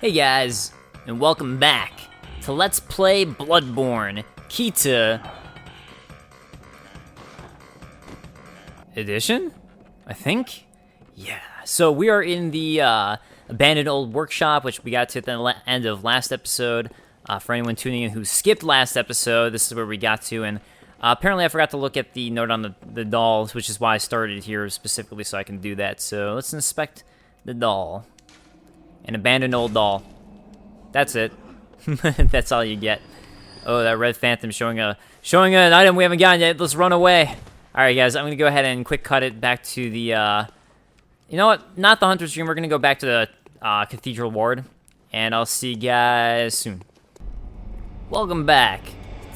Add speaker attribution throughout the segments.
Speaker 1: Hey guys, and welcome back to Let's Play Bloodborne Kita Edition, I think? Yeah, so we are in the abandoned old workshop, which we got to at the end of last episode. For anyone tuning in who skipped last episode, this is where we got to, and apparently I forgot to look at the note on the dolls, which is why I started here specifically so I can do that. So let's inspect the doll. An abandoned old doll. That's it. That's all you get. Oh, that red phantom showing an item we haven't gotten yet. Let's run away. All right, guys. I'm gonna go ahead and quick cut it back to the. You know what? Not the Hunter's Dream. We're gonna go back to the Cathedral Ward, and I'll see you guys soon. Welcome back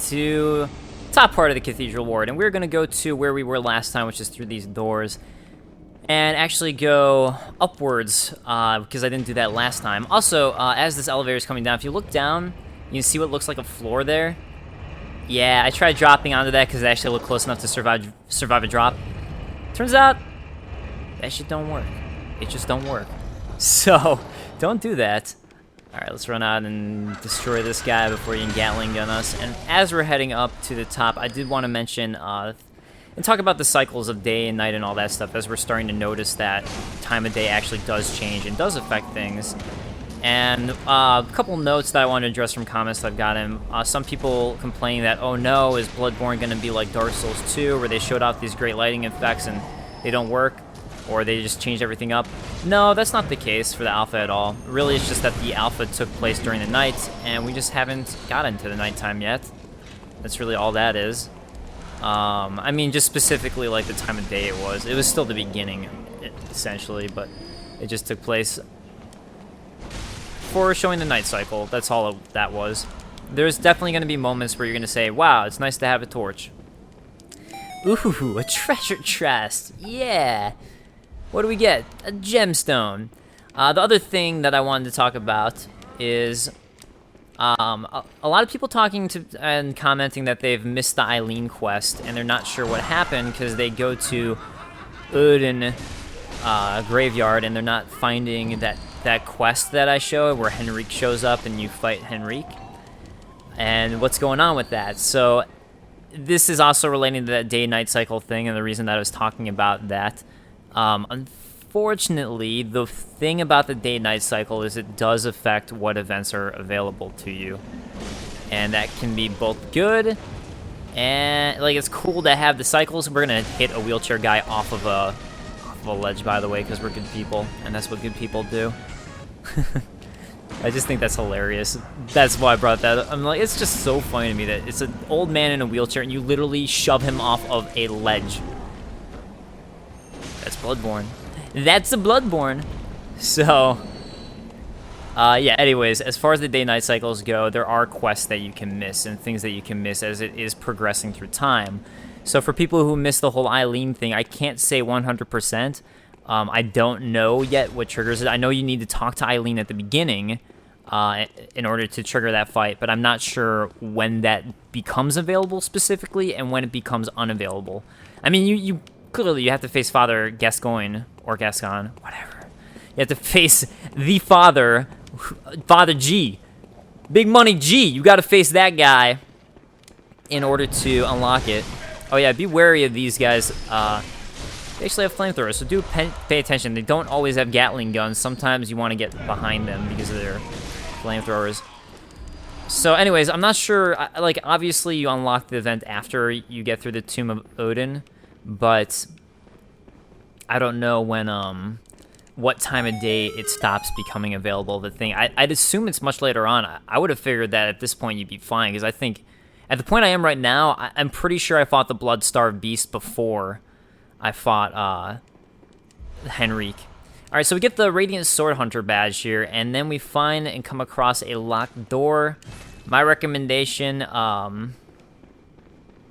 Speaker 1: to top part of the Cathedral Ward, and we're gonna go to where we were last time, which is through these doors. And actually go upwards, because I didn't do that last time. Also, as this elevator is coming down, if you look down, you can see what looks like a floor there. Yeah, I tried dropping onto that because it actually looked close enough to survive a drop. Turns out, that shit don't work. It just don't work. So, don't do that. Alright, let's run out and destroy this guy before he can Gatling gun us. And as we're heading up to the top, I did want to mention, and talk about the cycles of day and night and all that stuff, as we're starting to notice that time of day actually does change and does affect things. And a couple notes that I want to address from comments that I've gotten. Some people complaining that, oh no, is Bloodborne going to be like Dark Souls 2, where they showed off these great lighting effects and they don't work, or they just changed everything up. No, that's not the case for the alpha at all. Really, it's just that the alpha took place during the night, and we just haven't gotten to the nighttime yet. That's really all that is. I mean, just specifically like the time of day it was still the beginning, essentially, but it just took place for showing the night cycle. That's all that was. There's definitely going to be moments where you're going to say, wow, it's nice to have a torch. Ooh, a treasure chest. Yeah. What do we get? A gemstone. The other thing that I wanted to talk about is a lot of people talking to and commenting that they've missed the Eileen quest, and they're not sure what happened because they go to Odin graveyard and they're not finding that quest that I showed where Henrik shows up and you fight Henrik, and what's going on with that. So this is also relating to that day-night cycle thing, and the reason that I was talking about that. Unfortunately, the thing about the day-night cycle is it does affect what events are available to you. And that can be both good, and like it's cool to have the cycles. We're gonna hit a wheelchair guy off of a ledge, by the way, because we're good people, and that's what good people do. I just think that's hilarious. That's why I brought that up. I'm like, it's just so funny to me that it's an old man in a wheelchair and you literally shove him off of a ledge. That's Bloodborne. That's a Bloodborne. So, yeah, anyways, as far as the day-night cycles go, there are quests that you can miss and things that you can miss as it is progressing through time. So for people who missed the whole Eileen thing, I can't say 100%. I don't know yet what triggers it. I know you need to talk to Eileen at the beginning in order to trigger that fight, but I'm not sure when that becomes available specifically and when it becomes unavailable. I mean, you clearly you have to face Father Gascoigne, or Gascon, whatever. You have to face the Father G. Big Money G. You got to face that guy in order to unlock it. Oh yeah, be wary of these guys. They actually have flamethrowers, so do pay attention. They don't always have Gatling guns. Sometimes you want to get behind them because of their flamethrowers. So anyways, I'm not sure, like, obviously you unlock the event after you get through the Tomb of Odin, but I don't know when, what time of day it stops becoming available, the thing. I'd assume it's much later on. I would have figured that at this point you'd be fine, because I think, at the point I am right now, I'm pretty sure I fought the Blood-Starved Beast before I fought, Henrik. Alright, so we get the Radiant Sword Hunter badge here, and then we find and come across a locked door. My recommendation,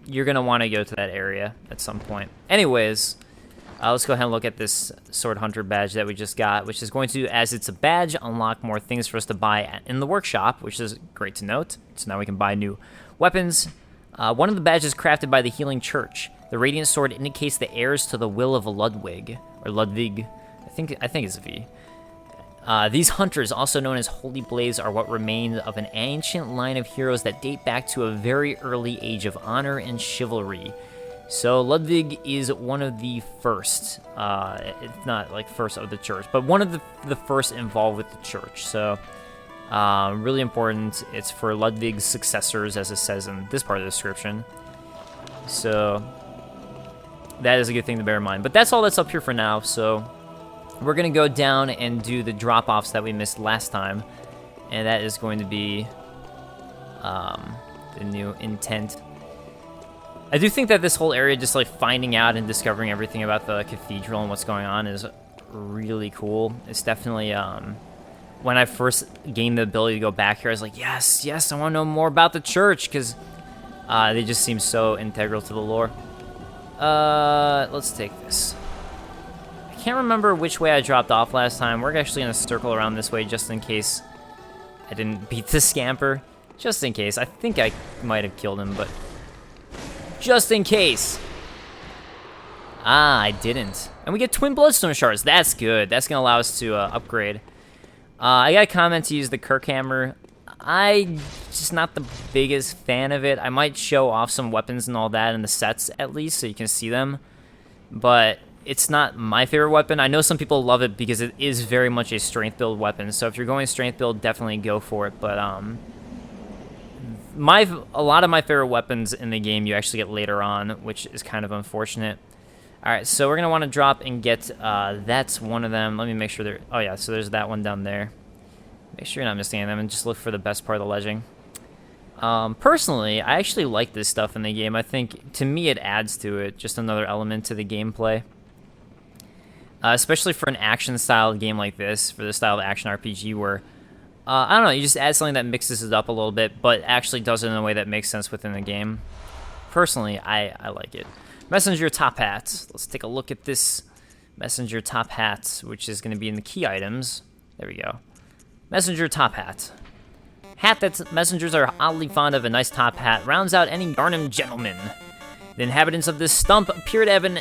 Speaker 1: you're going to want to go to that area at some point. Anyways, let's go ahead and look at this Sword Hunter badge that we just got, which is going to, as it's a badge, unlock more things for us to buy in the workshop, which is great to note. So now we can buy new weapons. One of the badges crafted by the Healing Church. The Radiant Sword indicates the heirs to the will of a Ludwig, or Ludwig. I think it's a V. These hunters, also known as Holy Blades, are what remain of an ancient line of heroes that date back to a very early age of honor and chivalry. So Ludwig is one of the first, it's not like first of the church, but one of the first involved with the church. So really important. It's for Ludwig's successors, as it says in this part of the description. So that is a good thing to bear in mind. But that's all that's up here for now. So we're going to go down and do the drop-offs that we missed last time. And that is going to be the new intent. I do think that this whole area, just like finding out and discovering everything about the cathedral and what's going on, is really cool. It's definitely, when I first gained the ability to go back here, I was like, yes, I want to know more about the church, because they just seem so integral to the lore. Let's take this. I can't remember which way I dropped off last time. We're actually going to circle around this way just in case I didn't beat the scamper. Just in case. I think I might have killed him, but just in case. Ah, I didn't. And we get twin bloodstone shards. That's good. That's going to allow us to upgrade. I got a comment to use the Kirk hammer. I'm just not the biggest fan of it. I might show off some weapons and all that in the sets, at least, so you can see them. But it's not my favorite weapon. I know some people love it because it is very much a strength build weapon. So if you're going strength build, definitely go for it. But a lot of my favorite weapons in the game you actually get later on, which is kind of unfortunate. All right, so we're gonna want to drop and get that's one of them. Let me make sure there. Oh yeah, so there's that one down there. Make sure you're not missing them, and just look for the best part of the ledging. Personally, I actually like this stuff in the game. I think, to me, it adds to it, just another element to the gameplay. Especially for an action-style game like this, for this style of action RPG where, I don't know, you just add something that mixes it up a little bit, but actually does it in a way that makes sense within the game. Personally, I like it. Messenger Top Hat. Let's take a look at this Messenger Top Hat, which is going to be in the key items. There we go. Messenger Top Hat. Hat that messengers are oddly fond of, a nice top hat rounds out any Yarnum gentleman. The inhabitants of this stump appear to have an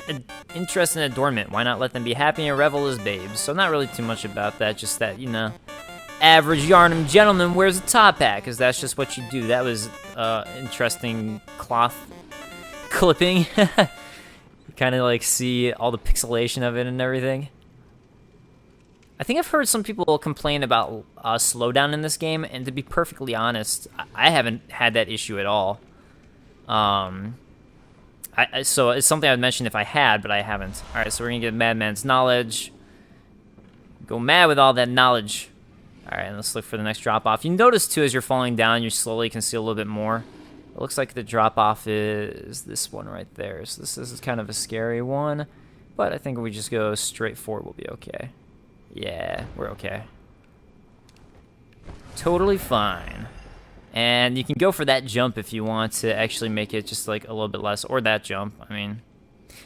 Speaker 1: interest in adornment. Why not let them be happy and revel as babes? So not really too much about that, just that, you know, average Yarnum gentleman wears a top hat, because that's just what you do. That was interesting cloth clipping. You kind of like see all the pixelation of it and everything. I think I've heard some people complain about slowdown in this game, and to be perfectly honest, I haven't had that issue at all. So it's something I'd mention if I had, but I haven't. All right, so we're gonna get Madman's Knowledge. Go mad with all that knowledge. All right, let's look for the next drop-off. You notice, too, as you're falling down, you slowly can see a little bit more. It looks like the drop-off is this one right there. So this is kind of a scary one, but I think if we just go straight forward, we'll be okay. Yeah, we're okay. Totally fine. And you can go for that jump if you want to actually make it just like a little bit less, or that jump. I mean,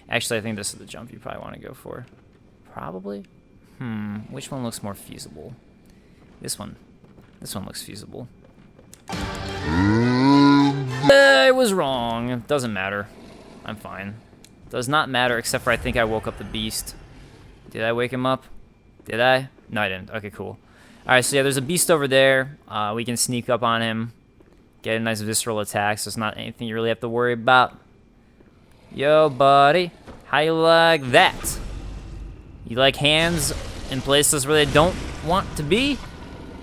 Speaker 1: actually, I think this is the jump you probably want to go for. Probably? Which one looks more feasible? This one. This one looks feasible. I was wrong. It doesn't matter. I'm fine. Does not matter, except for I think I woke up the beast. Did I wake him up? Did I? No, I didn't. Okay, cool. Alright, so yeah, there's a beast over there. We can sneak up on him. Get a nice visceral attack, so it's not anything you really have to worry about. Yo, buddy. How you like that? You like hands in places where they don't want to be?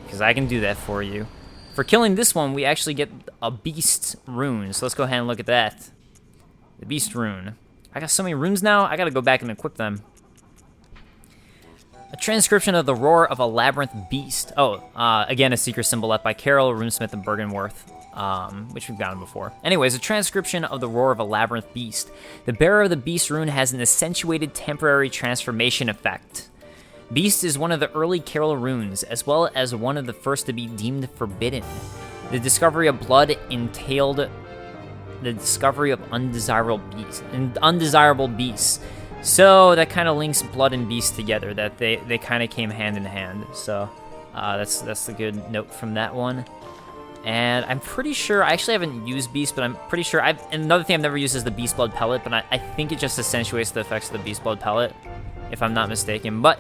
Speaker 1: Because I can do that for you. For killing this one, we actually get a beast rune. So let's go ahead and look at that. The beast rune. I got so many runes now, I gotta go back and equip them. A transcription of the roar of a labyrinth beast. Oh, again, a secret symbol left by Carol, Runesmith, and Bergenworth, which we've gotten before. Anyways, a transcription of the roar of a labyrinth beast. The bearer of the beast rune has an accentuated temporary transformation effect. Beast is one of the early Carol runes, as well as one of the first to be deemed forbidden. The discovery of blood entailed the discovery of undesirable beasts. So that kind of links blood and beast together, that they kind of came hand in hand. So that's a good note from that one. And I'm pretty sure, I actually haven't used beast, but I'm pretty sure, and another thing I've never used is the beast blood pellet, but I think it just accentuates the effects of the beast blood pellet, if I'm not mistaken. But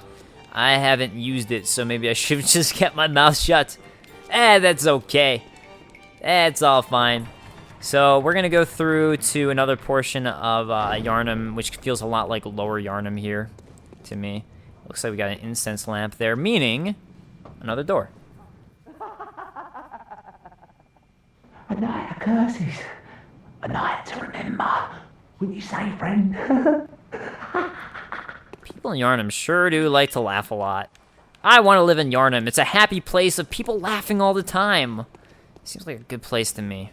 Speaker 1: I haven't used it, so maybe I should have just kept my mouth shut. That's okay. It's all fine. So we're gonna go through to another portion of Yharnam, which feels a lot like Lower Yharnam here to me. Looks like we got an incense lamp there, meaning another door.
Speaker 2: A night of curses. A night to remember. Wouldn't you say, friend?
Speaker 1: People in Yharnam sure do like to laugh a lot. I want to live in Yharnam. It's a happy place of people laughing all the time. Seems like a good place to me.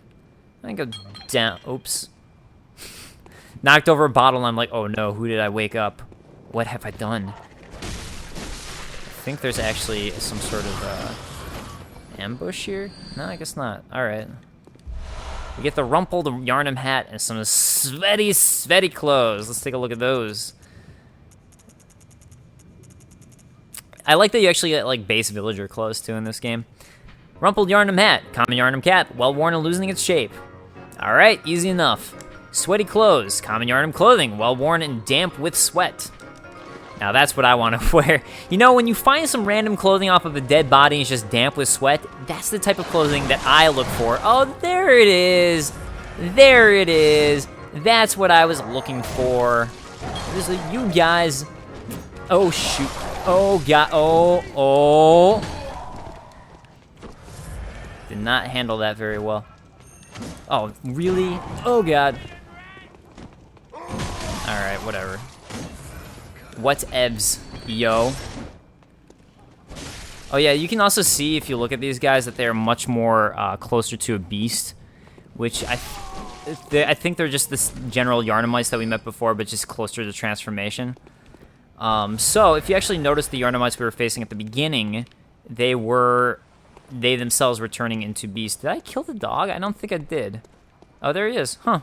Speaker 1: I go down. Oops. Knocked over a bottle and I'm like, oh no, who did I wake up? What have I done? I think there's actually some sort of ambush here? No, I guess not. Alright. We get the rumpled Yharnam hat and some sweaty clothes. Let's take a look at those. I like that you actually get like base villager clothes too in this game. Rumpled Yharnam hat, common Yharnam cap, well worn and losing its shape. Alright, easy enough. Sweaty clothes, common Yharnam clothing, well worn and damp with sweat. Now that's what I want to wear. You know, when you find some random clothing off of a dead body and it's just damp with sweat, that's the type of clothing that I look for. Oh, there it is. There it is. That's what I was looking for. There's you guys. Oh, shoot. Oh, God. Oh. Did not handle that very well. Oh, really? Oh, God. Alright, whatever. What's evs, yo? Oh yeah, you can also see if you look at these guys that they're much more closer to a beast, which I think they're just this general Yharnamites that we met before, but just closer to transformation. So if you actually notice the Yharnamites we were facing at the beginning, they themselves were turning into beasts. Did I kill the dog? I don't think I did. Oh, there he is. Huh.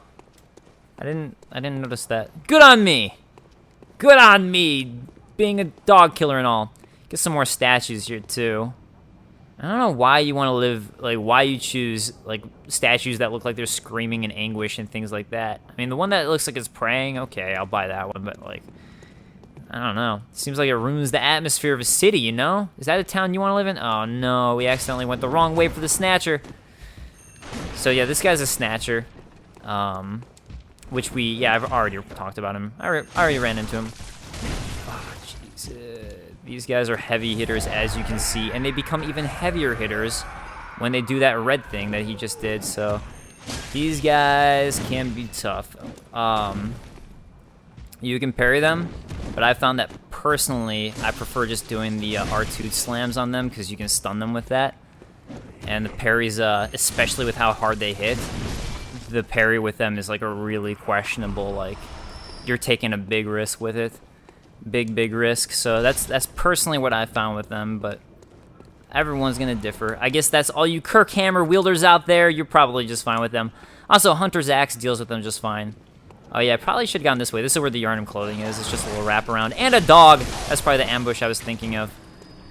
Speaker 1: I didn't notice that. Good on me. Good on me, being a dog killer and all. Get some more statues here, too. I don't know why you want to live, like, why you choose, like, statues that look like they're screaming in anguish and things like that. I mean, the one that looks like it's praying, okay, I'll buy that one, but, like, I don't know. Seems like it ruins the atmosphere of a city, you know? Is that a town you want to live in? Oh, no, we accidentally went the wrong way for the Snatcher. So, yeah, this guy's a Snatcher. Which I've already talked about him. I already ran into him. Oh, jeez. These guys are heavy hitters, as you can see, and they become even heavier hitters when they do that red thing that he just did, so these guys can be tough. You can parry them, but I found that, personally, I prefer just doing the R2 slams on them, because you can stun them with that. And the parries, especially with how hard they hit, the parry with them is like a really questionable, like, you're taking a big risk with it. Big risk. So that's personally what I found with them, but everyone's gonna differ. I guess that's all you Kirkhammer wielders out there, you're probably just fine with them. Also, Hunter's Axe deals with them just fine. Oh yeah, I probably should have gone this way. This is where the Yharnam clothing is. It's just a little wraparound. And a dog! That's probably the ambush I was thinking of.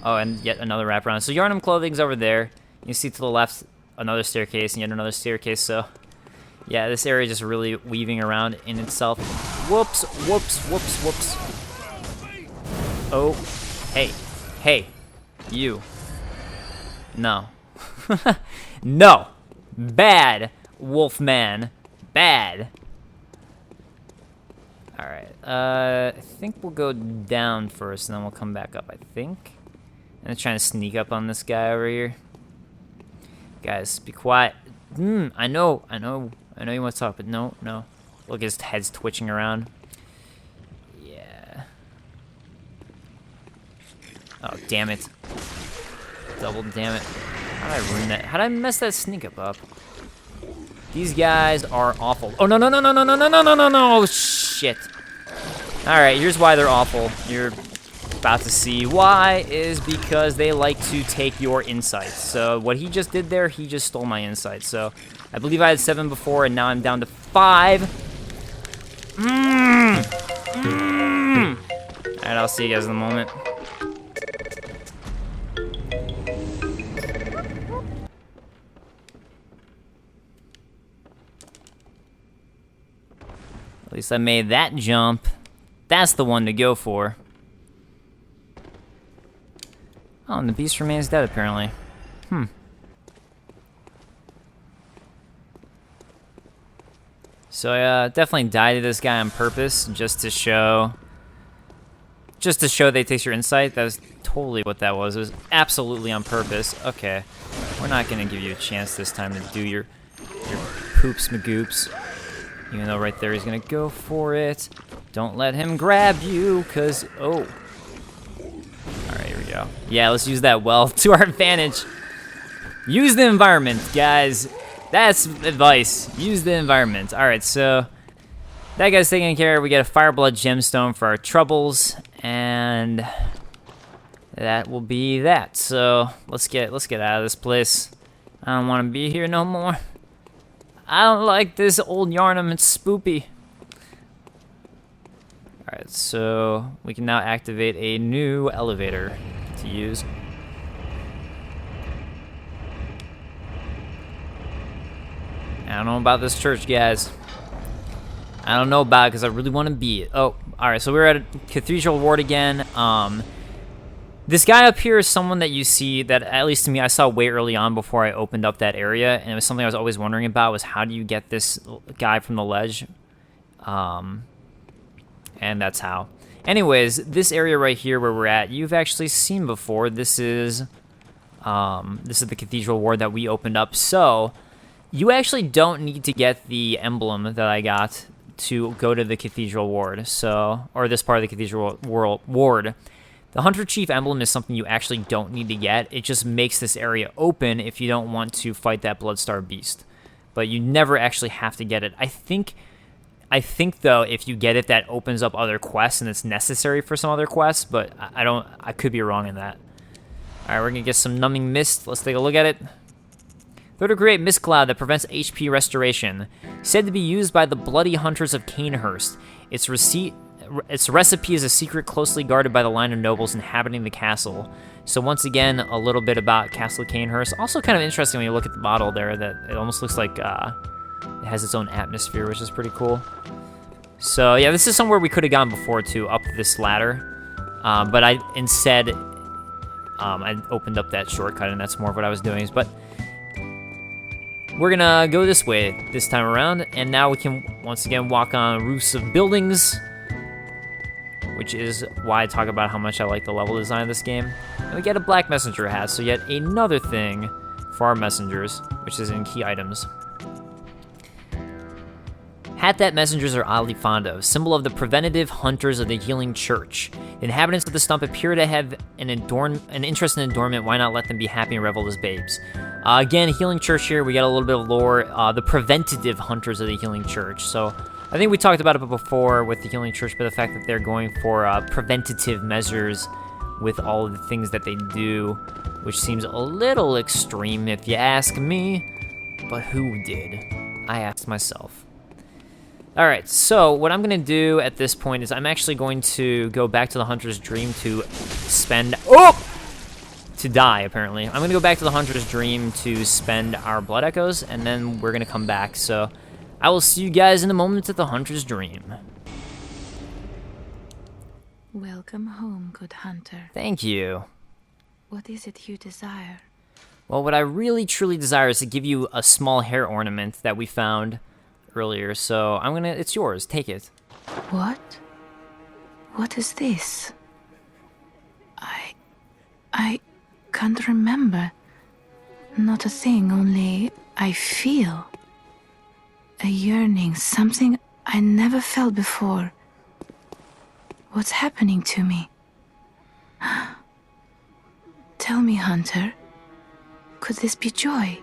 Speaker 1: Oh, and yet another wraparound. So Yharnam clothing's over there. You see to the left another staircase and yet another staircase, so yeah, this area is just really weaving around in itself. Whoops. Oh, hey, you. No. No. Bad, Wolfman. Bad. Alright, I think we'll go down first and then we'll come back up, I think. I'm trying to sneak up on this guy over here. Guys, be quiet. I know you want to talk, but no. Look, his head's twitching around. Yeah. Oh, damn it. Double damn it. How did I ruin that? How did I mess that sneak up? These guys are awful. Oh, no. Oh, shit. Alright, here's why they're awful. You're about to see why is because they like to take your insights. So what he just did there, he just stole my insights. So I believe I had 7 before, and now I'm down to 5. Alright, I'll see you guys in a moment. At least I made that jump. That's the one to go for. Oh, and the beast remains dead, apparently. So I definitely died to this guy on purpose, just to show they taste your insight. That was totally what that was. It was absolutely on purpose. Okay, we're not gonna give you a chance this time to do your poops magoops. Even though right there he's gonna go for it. Don't let him grab you, cause oh. All right, here we go. Yeah, let's use that well to our advantage. Use the environment, guys. That's advice. Use the environment. All right, so that guy's taken care of. We get a Fireblood gemstone for our troubles, and that will be that. So let's get out of this place. I don't want to be here no more. I don't like this old Yarnum. It's spoopy. All right, so we can now activate a new elevator to use. I don't know about this church, guys. I don't know about it because I really want to be it. Oh, all right. So we're at Cathedral Ward again. This guy up here is someone that you see that, at least to me, I saw way early on before I opened up that area, and it was something I was always wondering about, was how do you get this guy from the ledge? And that's how. Anyways, this area right here where we're at, you've actually seen before. This is the Cathedral Ward that we opened up. So you actually don't need to get the emblem that I got to go to the Cathedral Ward, or this part of the Cathedral Ward. The Hunter Chief emblem is something you actually don't need to get. It just makes this area open if you don't want to fight that Bloodstar Beast. But you never actually have to get it. I think though, if you get it, that opens up other quests, and it's necessary for some other quests, but I could be wrong in that. Alright, we're gonna get some Numbing Mist. Let's take a look at it. Throw to create mist cloud that prevents HP restoration. Said to be used by the bloody hunters of Canehurst. Its recipe is a secret closely guarded by the line of nobles inhabiting the castle. So once again, a little bit about Castle Canehurst. Also kind of interesting when you look at the model there, that it almost looks like it has its own atmosphere, which is pretty cool. So yeah, this is somewhere we could have gone before too, up this ladder. But I instead, I opened up that shortcut, and that's more of what I was doing. But we're gonna go this way this time around, and now we can once again walk on roofs of buildings, which is why I talk about how much I like the level design of this game. And we get a Black Messenger hat, so yet another thing for our messengers, which is in key items. Hat that messengers are oddly fond of, symbol of the preventative hunters of the Healing Church. The inhabitants of the stump appear to have an interest in adornment. Why not let them be happy and revel as babes? Again, Healing Church here, we got a little bit of lore. The preventative hunters of the Healing Church. So I think we talked about it before with the Healing Church, but the fact that they're going for preventative measures with all of the things that they do, which seems a little extreme if you ask me. But who did? I asked myself. Alright, so what I'm going to do at this point is I'm actually going to go back to the Hunter's Dream to spend... Oh! To die, apparently. I'm going to go back to the Hunter's Dream to spend our Blood Echoes, and then we're going to come back. So I will see you guys in a moment at the Hunter's Dream.
Speaker 3: Welcome home, good hunter.
Speaker 1: Thank you.
Speaker 3: What is it you desire?
Speaker 1: Well, what I really, truly desire is to give you a small hair ornament that we found earlier, so it's yours. Take it.
Speaker 3: What? What is this? I can't remember. Not a thing, only I feel a yearning, something I never felt before. What's happening to me? Tell me, Hunter, could this be joy?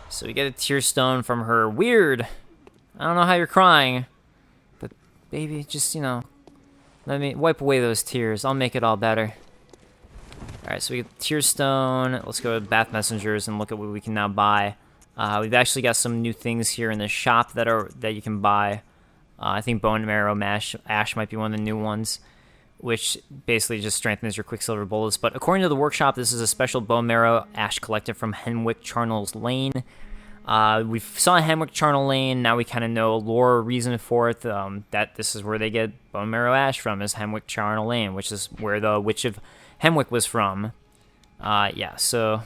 Speaker 1: So we get a tear stone from her. Weird. I don't know how you're crying, but baby, just, let me wipe away those tears. I'll make it all better. Alright, so we get the tear stone. Let's go to Bath Messengers and look at what we can now buy. We've actually got some new things here in the shop that you can buy. I think Bone Marrow Ash might be one of the new ones, which basically just strengthens your Quicksilver bullets. But according to the workshop, this is a special Bone Marrow Ash collected from Henwick Charnel's Lane. We saw Hemwick Charnel Lane. Now we kind of know a lore reason for it. That this is where they get Bone Marrow Ash from, is Hemwick Charnel Lane, which is where the Witch of Hemwick was from. Yeah, so...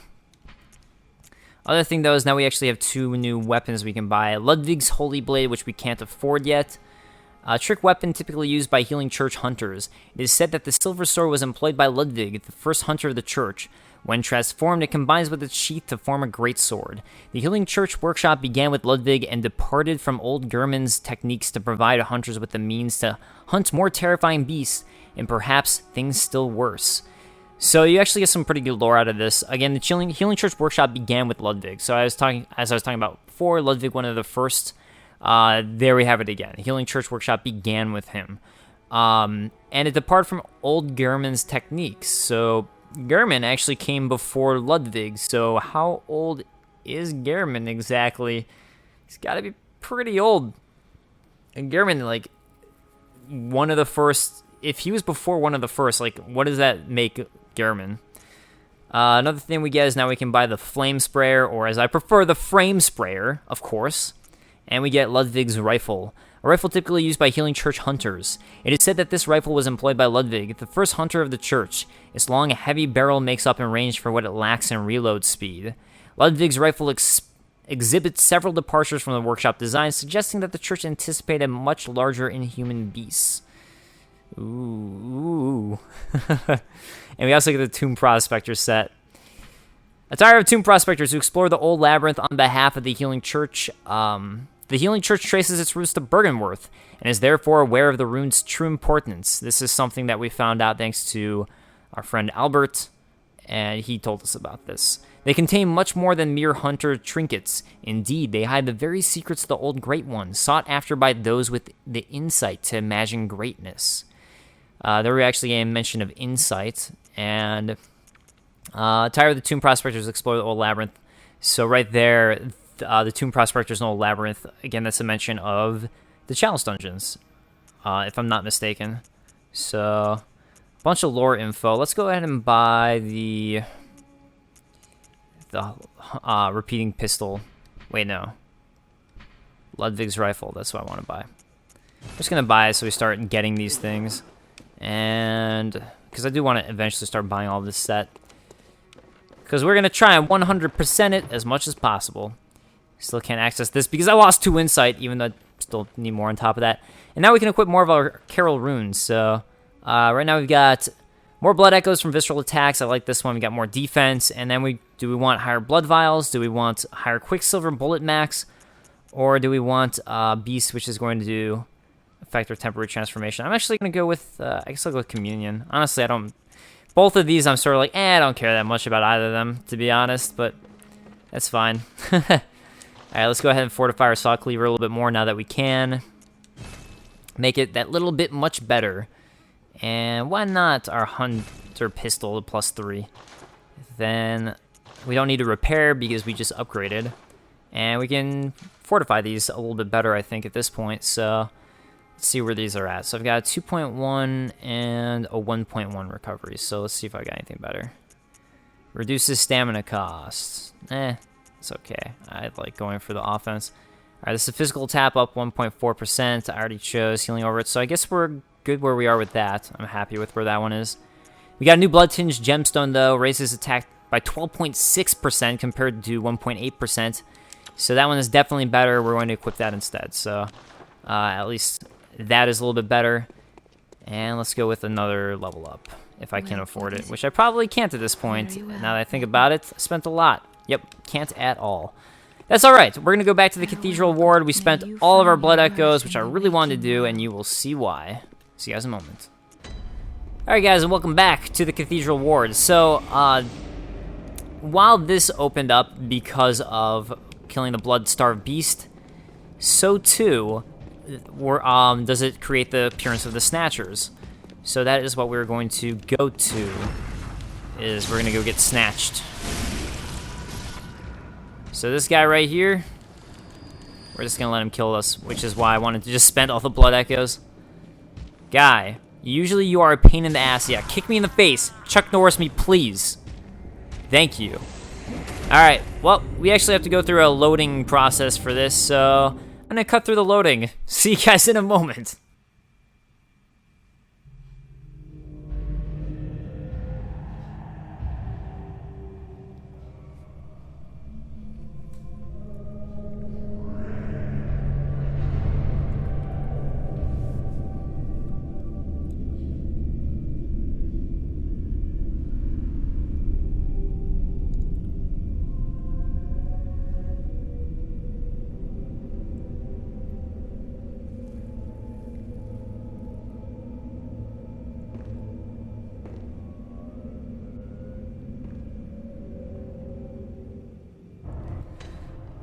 Speaker 1: Other thing, though, is now we actually have 2 new weapons we can buy. Ludwig's Holy Blade, which we can't afford yet. A trick weapon typically used by Healing Church hunters. It is said that the silver sword was employed by Ludwig, the first hunter of the church. When transformed, it combines with its sheath to form a great sword. The Healing Church workshop began with Ludwig and departed from old German's techniques to provide hunters with the means to hunt more terrifying beasts, and perhaps things still worse. So you actually get some pretty good lore out of this. Again, the Healing Church workshop began with Ludwig. So as I was talking about before, Ludwig, one of the first. There we have it again. The Healing Church workshop began with him, and it departed from old German's techniques. So German actually came before Ludwig. So how old is German exactly? He's got to be pretty old. And German, like, one of the first. If he was before one of the first, like, what does that make German? Another thing we get is now we can buy the Flame Sprayer, or as I prefer, the Frame Sprayer, of course. And we get Ludwig's Rifle, a rifle typically used by Healing Church hunters. It is said that this rifle was employed by Ludwig, the first hunter of the church. Its long, heavy barrel makes up in range for what it lacks in reload speed. Ludwig's rifle exhibits several departures from the workshop design, suggesting that the church anticipated much larger inhuman beasts. Ooh. And we also get the Tomb Prospector set. A tire of Tomb Prospectors who explore the old labyrinth on behalf of the Healing Church. The Healing Church traces its roots to Bergenworth, and is therefore aware of the rune's true importance. This is something that we found out thanks to our friend Albert, and he told us about this. They contain much more than mere hunter trinkets. Indeed, they hide the very secrets of the old Great One, sought after by those with the insight to imagine greatness. There were actually a mention of insight, and Tire of the Tomb Prospectors explore the old labyrinth. So right there, the Tomb Prospectors and old labyrinth, again, that's a mention of the Chalice Dungeons, if I'm not mistaken. So, a bunch of lore info. Let's go ahead and buy the repeating pistol. Wait, no. Ludwig's Rifle, that's what I want to buy. I'm just going to buy it so we start getting these things. And because I do want to eventually start buying all this set. Because we're going to try and 100% it as much as possible. Still can't access this because I lost 2 insight, even though I still need more on top of that. And now we can equip more of our Carol runes. So right now we've got more Blood Echoes from Visceral Attacks. I like this one. We got more defense. And then do we want higher Blood Vials? Do we want higher Quicksilver Bullet Max? Or do we want Beast, which is going to do effect or temporary transformation? I'm actually going to go with, I guess I'll go with Communion. Honestly, both of these I'm sort of like, I don't care that much about either of them, to be honest, but that's fine. Alright, let's go ahead and fortify our Saw Cleaver a little bit more now that we can. Make it that little bit much better. And why not our Hunter Pistol +3? Then we don't need to repair because we just upgraded. And we can fortify these a little bit better, I think, at this point, so... Let's see where these are at. So I've got a 2.1 and a 1.1 recovery. So let's see if I got anything better. Reduces stamina cost. It's okay. I like going for the offense. Alright, this is a physical tap up 1.4%. I already chose healing over it. So I guess we're good where we are with that. I'm happy with where that one is. We got a new Blood Tinged Gemstone though. Raises attack by 12.6% compared to 1.8%. So that one is definitely better. We're going to equip that instead. So at least... that is a little bit better. And let's go with another level up, if I can afford it, which I probably can't at this point. Now that I think about it, I spent a lot. Yep, can't at all. That's alright. We're going to go back to the Cathedral Ward. We spent all of our Blood Echoes, which I really wanted to do, and you will see why. See you guys in a moment. Alright guys, and welcome back to the Cathedral Ward. So, while this opened up because of killing the Blood-Starved Beast, so too... does it create the appearance of the Snatchers. So that is what we're going to go to, is we're going to go get snatched. So this guy right here, we're just going to let him kill us, which is why I wanted to just spend all the Blood Echoes. Guy, usually you are a pain in the ass. Yeah, kick me in the face. Chuck Norris me, please. Thank you. Alright, well, we actually have to go through a loading process for this, so I'm gonna cut through the loading. See you guys in a moment.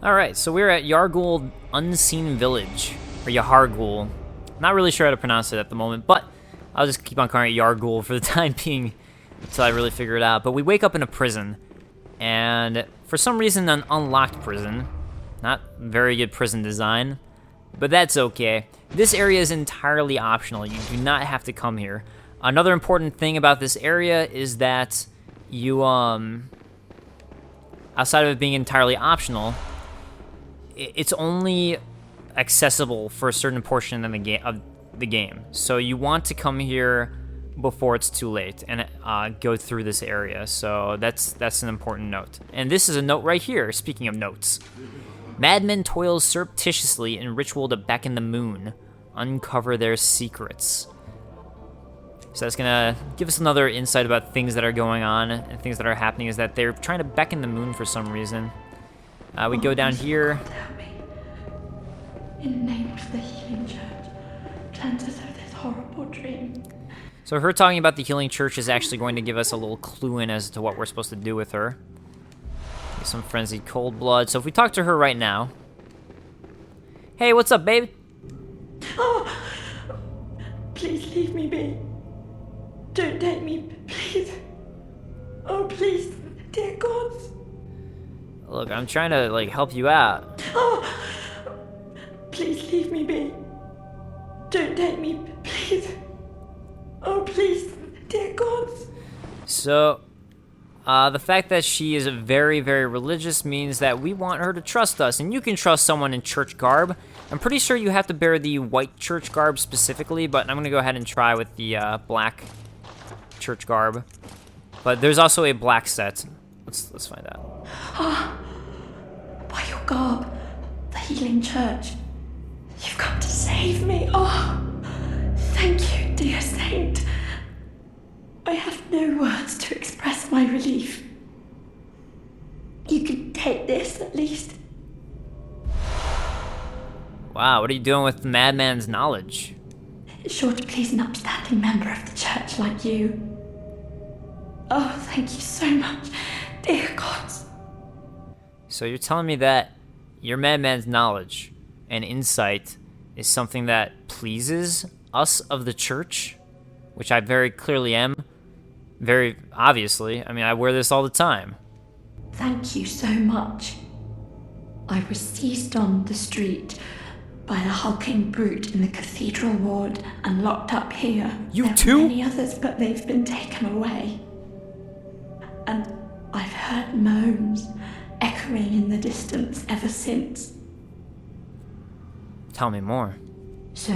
Speaker 1: Alright, so we're at Yargul Unseen Village, or Yahargul. Not really sure how to pronounce it at the moment, but I'll just keep on calling it Yargul for the time being until I really figure it out. But we wake up in a prison, and for some reason an unlocked prison. Not very good prison design, but that's okay. This area is entirely optional. You do not have to come here. Another important thing about this area is that you, outside of it being entirely optional, it's only accessible for a certain portion of the game. So you want to come here before it's too late and go through this area. So that's an important note. And this is a note right here, speaking of notes. Madmen toil surreptitiously in ritual to beckon the moon, uncover their secrets. So that's gonna give us another insight about things that are going on and things that are happening, is that they're trying to beckon the moon for some reason. We go down here.
Speaker 4: Help me. In the name of the healing church, cleanse us of this horrible dream.
Speaker 1: So her talking about the healing church is actually going to give us a little clue in as to what we're supposed to do with her. Get some frenzied cold blood. So if we talk to her right now. Hey, what's up, babe?
Speaker 4: Oh, please leave me be. Don't take me, please. Oh, please, dear gods.
Speaker 1: Look, I'm trying to, like, help you out.
Speaker 4: Oh, please leave me be. Don't take me, please. Oh, please, dear gods.
Speaker 1: So, the fact that she is very, very religious means that we want her to trust us, and you can trust someone in church garb. I'm pretty sure you have to bear the white church garb specifically, but I'm gonna go ahead and try with the black church garb. But there's also a black set. Let's find out.
Speaker 4: By your garb, the healing church, you've come to save me. Oh, thank you, dear saint. I have no words to express my relief. You can take this, at least.
Speaker 1: Wow, what are you doing with the madman's knowledge?
Speaker 4: It's sure to please an upstanding member of the church like you. Oh, thank you so much, dear gods.
Speaker 1: So you're telling me that your madman's knowledge and insight is something that pleases us of the church? Which I very clearly am. Very obviously. I mean, I wear this all the time.
Speaker 4: Thank you so much. I was seized on the street by the hulking brute in the cathedral ward and locked up here.
Speaker 1: You
Speaker 4: there
Speaker 1: too?
Speaker 4: were many others, but they've been taken away. And I've heard moans echoing in the distance ever since.
Speaker 1: Tell me more.
Speaker 4: So,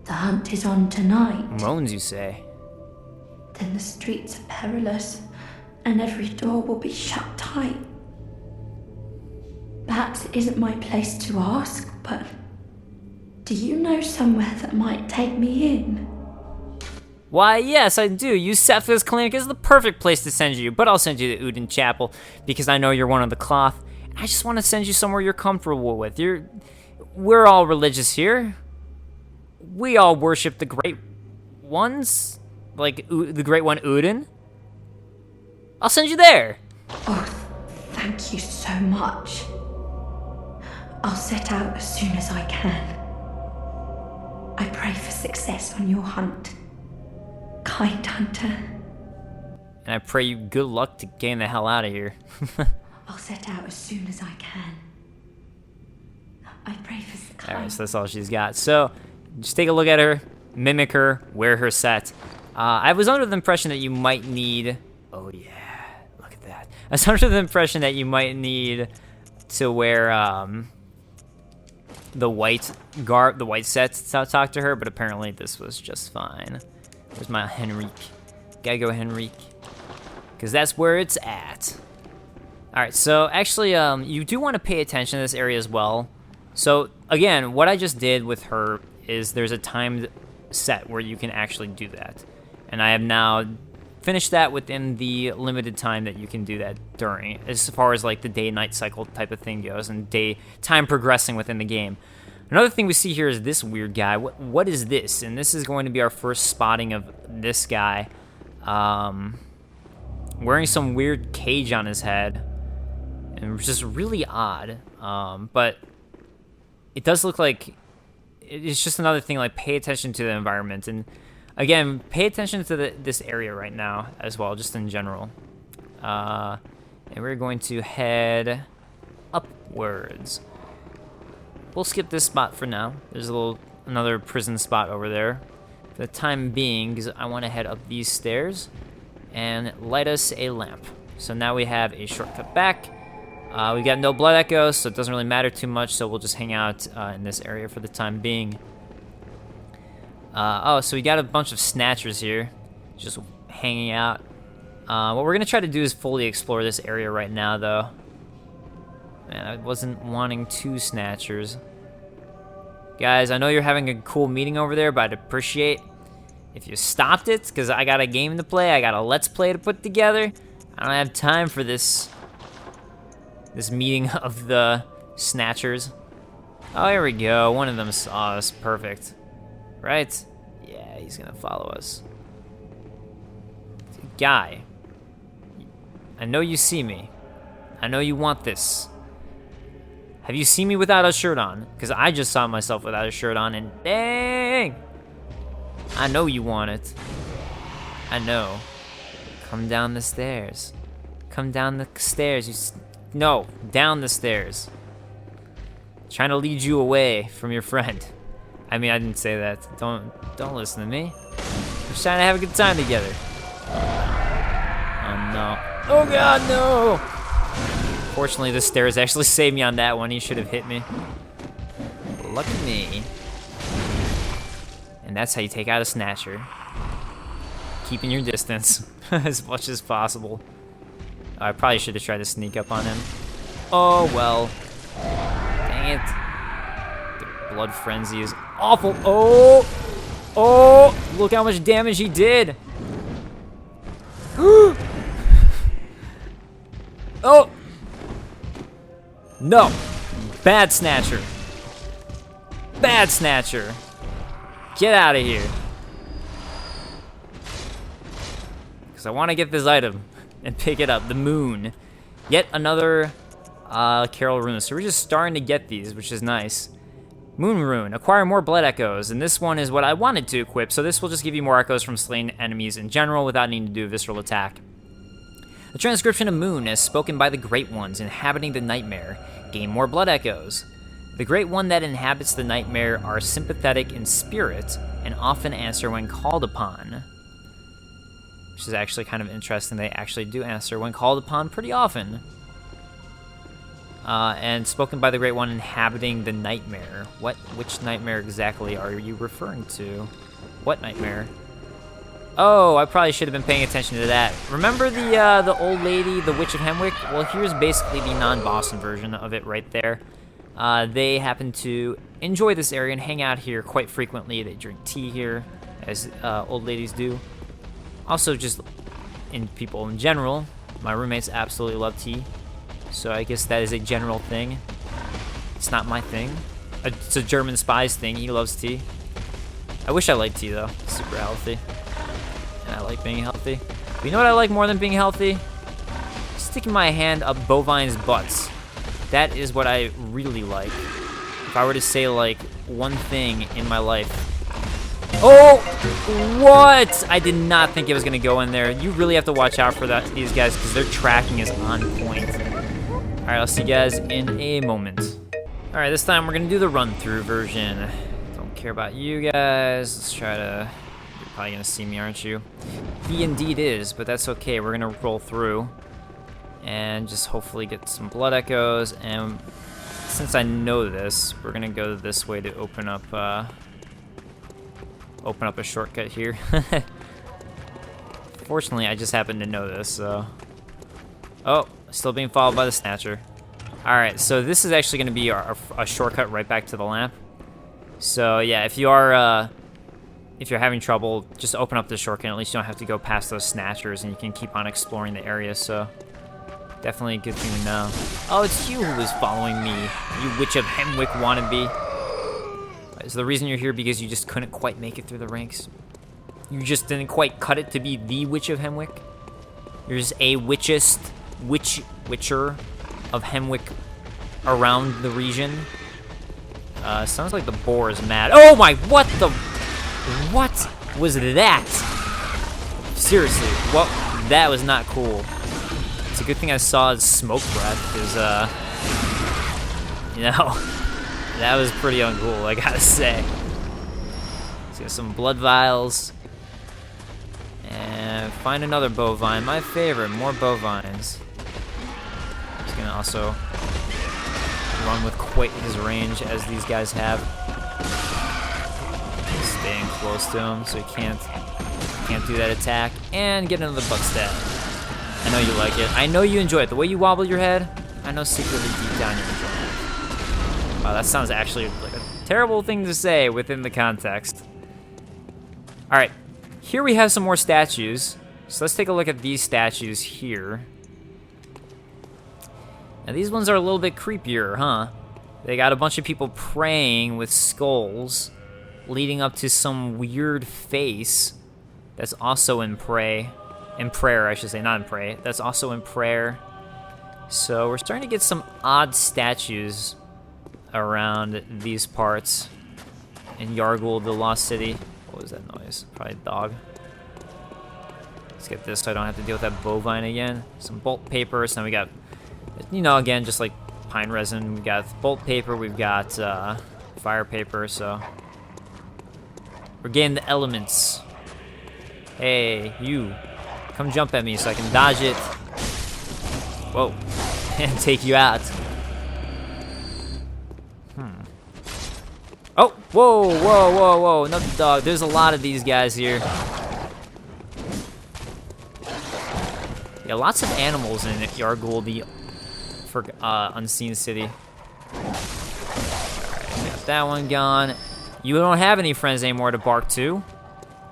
Speaker 4: the hunt is on tonight.
Speaker 1: Moans, you say?
Speaker 4: Then the streets are perilous, and every door will be shut tight. Perhaps it isn't my place to ask, but do you know somewhere that might take me in?
Speaker 1: Why, yes, I do. Yusefka's clinic is the perfect place to send you, but I'll send you to Udin Chapel because I know you're one of the cloth. I just want to send you somewhere you're comfortable with. We're all religious here. We all worship the great ones, like the great one Udin. I'll send you there.
Speaker 4: Oh, thank you so much. I'll set out as soon as I can. I pray for success on your hunt, kind hunter.
Speaker 1: And I pray you good luck to getting the hell out of here.
Speaker 4: I'll set out as soon as I can. I pray for success.
Speaker 1: Alright, so that's all she's got. So, just take a look at her, mimic her, wear her set. I was under the impression that you might need... Oh yeah, look at that. was under the impression that you might need to wear the white garb, the white set to talk to her, but apparently this was just fine. Where's my Henrique? Gotta go Henrique, because that's where it's at. All right, so actually, you do want to pay attention to this area as well. So again, what I just did with her is there's a timed set where you can actually do that, and I have now finished that within the limited time that you can do that during, as far as like the day-night cycle type of thing goes, and time progressing within the game. Another thing we see here is this weird guy. What is this? And this is going to be our first spotting of this guy, wearing some weird cage on his head, and it's just really odd. But it does look like it's just another thing. Like, pay attention to the environment, and again, pay attention to this area right now as well, just in general. And we're going to head upwards. We'll skip this spot for now. There's another prison spot over there for the time being, because I want to head up these stairs and light us a lamp. So now we have a shortcut back. We got no blood echoes, so it doesn't really matter too much, so we'll just hang out in this area for the time being. Oh, so we got a bunch of snatchers here, just hanging out. What we're going to try to do is fully explore this area right now, though. Man, I wasn't wanting 2 snatchers. Guys, I know you're having a cool meeting over there, but I'd appreciate if you stopped it, because I got a game to play, I got a Let's Play to put together. I don't have time for this meeting of the snatchers. Oh, here we go. One of them saw us. Perfect. Right? Yeah, he's gonna follow us. Guy, I know you see me. I know you want this. Have you seen me without a shirt on? Because I just saw myself without a shirt on, and dang! I know you want it. I know. Come down the stairs. Come down the stairs. No, down the stairs. Trying to lead you away from your friend. I mean, I didn't say that. Don't listen to me. We're just trying to have a good time together. Oh no. Oh god, no! Fortunately, the stairs actually saved me on that one. He should have hit me. Lucky me. And that's how you take out a snatcher. Keeping your distance as much as possible. I probably should have tried to sneak up on him. Oh well. Dang it. The blood frenzy is awful. Oh! Oh! Look how much damage he did. Oh! No! Bad snatcher. Bad snatcher. Get out of here. Because I want to get this item and pick it up. The moon. Yet another Carol rune. So we're just starting to get these, which is nice. Moon rune. Acquire more blood echoes. And this one is what I wanted to equip. So this will just give you more echoes from slain enemies in general without needing to do a visceral attack. The transcription of moon, as spoken by the Great Ones inhabiting the nightmare, gain more blood echoes. The Great One that inhabits the nightmare are sympathetic in spirit and often answer when called upon. Which is actually kind of interesting. They actually do answer when called upon pretty often. And spoken by the Great One inhabiting the nightmare. Which nightmare exactly are you referring to? What nightmare? Oh, I probably should have been paying attention to that. Remember the old lady, the Witch of Hemwick? Well, here's basically the non-Boston version of it right there. They happen to enjoy this area and hang out here quite frequently. They drink tea here, as old ladies do. Also, just in people in general, my roommates absolutely love tea. So I guess that is a general thing. It's not my thing. It's a German spy's thing. He loves tea. I wish I liked tea, though. It's super healthy. And I like being healthy. But you know what I like more than being healthy? Sticking my hand up bovines' butts. That is what I really like. If I were to say, like, one thing in my life. Oh! What? I did not think it was going to go in there. You really have to watch out for these guys, because their tracking is on point. Alright, I'll see you guys in a moment. Alright, this time we're going to do the run-through version. Don't care about you guys. Let's try to... You're probably going to see me, aren't you? He indeed is, but that's okay. We're going to roll through. and just hopefully get some blood echoes. And since I know this, we're gonna go this way to open up a shortcut here. Fortunately, I just happen to know this, so... Oh, still being followed by the Snatcher. Alright, so this is actually going to be a shortcut right back to the lamp. So, yeah, if you're having trouble, just open up the shortcut. At least you don't have to go past those Snatchers, and you can keep on exploring the area, so... Definitely a good thing to know. Oh, it's you who was following me, you Witch of Hemwick wannabe. Is the reason you're here because you just couldn't quite make it through the ranks? You just didn't quite cut it to be the Witch of Hemwick? You're just a witcher of Hemwick around the region? Sounds like the boar is mad. Oh my, what was that? Seriously, what? That was not cool. It's a good thing I saw his smoke breath, because, you know, that was pretty uncool, I gotta say. Let's get some blood vials. And find another bovine. My favorite, more bovines. He's gonna also run with quite his range as these guys have. Staying close to him so he can't do that attack. And get another butt stab. I know you like it. I know you enjoy it. The way you wobble your head, I know secretly deep down you're enjoying it. Wow, that sounds actually like a terrible thing to say within the context. Alright, here we have some more statues. So let's take a look at these statues here. Now these ones are a little bit creepier, huh? They got a bunch of people praying with skulls, leading up to some weird face that's also in prayer, I should say, not in pray. That's also in prayer. So we're starting to get some odd statues around these parts in Yargul, the Lost City. What was that noise? Probably a dog. Let's get this so I don't have to deal with that bovine again. Some bolt paper. So now we got, you know, again, just like pine resin. We got bolt paper. We've got fire paper. So we're getting the elements. Hey, you. Come jump at me so I can dodge it. Whoa. And take you out. Oh, whoa. Another dog. There's a lot of these guys here. Yeah, lots of animals in Yargul, the Unseen City. Alright, got that one gone. You don't have any friends anymore to bark to.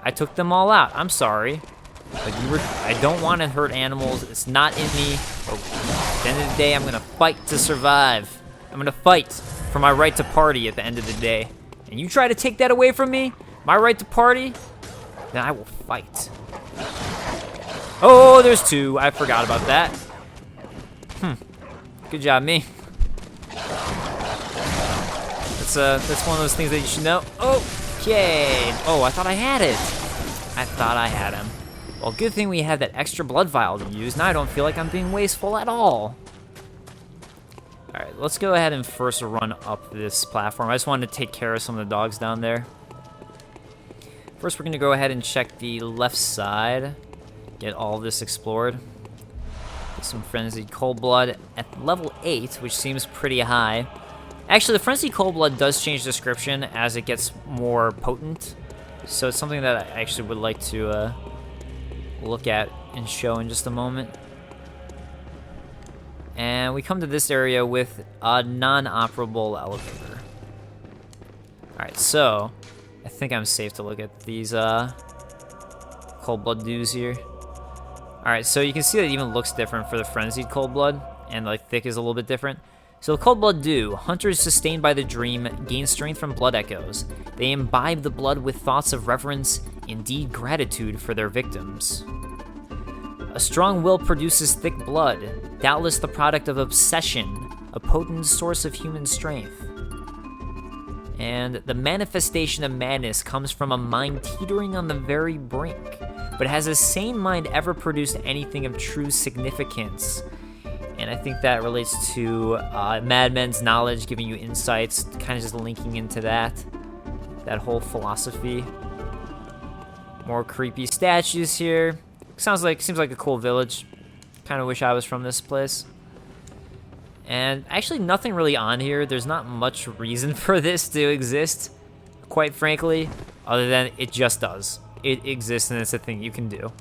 Speaker 1: I took them all out. I'm sorry. But I don't want to hurt animals. It's not in me. But at the end of the day, I'm going to fight to survive. I'm going to fight for my right to party at the end of the day. And you try to take that away from me, my right to party, then I will fight. Oh, there's two. I forgot about that. Good job, me. That's one of those things that you should know. Okay. Oh, I thought I had it. I thought I had him. Well, good thing we had that extra blood vial to use. Now I don't feel like I'm being wasteful at all. Alright, let's go ahead and first run up this platform. I just wanted to take care of some of the dogs down there. First, we're going to go ahead and check the left side. Get all of this explored. Get some Frenzied Cold Blood at level 8, which seems pretty high. Actually, the Frenzied Cold Blood does change description as it gets more potent. So it's something that I actually would like to look at and show in just a moment. And we come to this area with a non-operable elevator. Alright, so I think I'm safe to look at these Cold Blood dudes here. Alright, so you can see that it even looks different for the Frenzied Cold Blood, and like thick is a little bit different. So the Cold Blood Dew, hunters sustained by the dream gain strength from blood echoes. They imbibe the blood with thoughts of reverence, indeed gratitude for their victims. A strong will produces thick blood, doubtless the product of obsession, a potent source of human strength. And the manifestation of madness comes from a mind teetering on the very brink, but has the same mind ever produced anything of true significance? And I think that relates to Madmen's knowledge, giving you insights, kind of just linking into that whole philosophy. More creepy statues here. Seems like a cool village. kind of wish I was from this place. And actually nothing really on here. There's not much reason for this to exist, quite frankly, other than it just does. It exists and it's a thing you can do.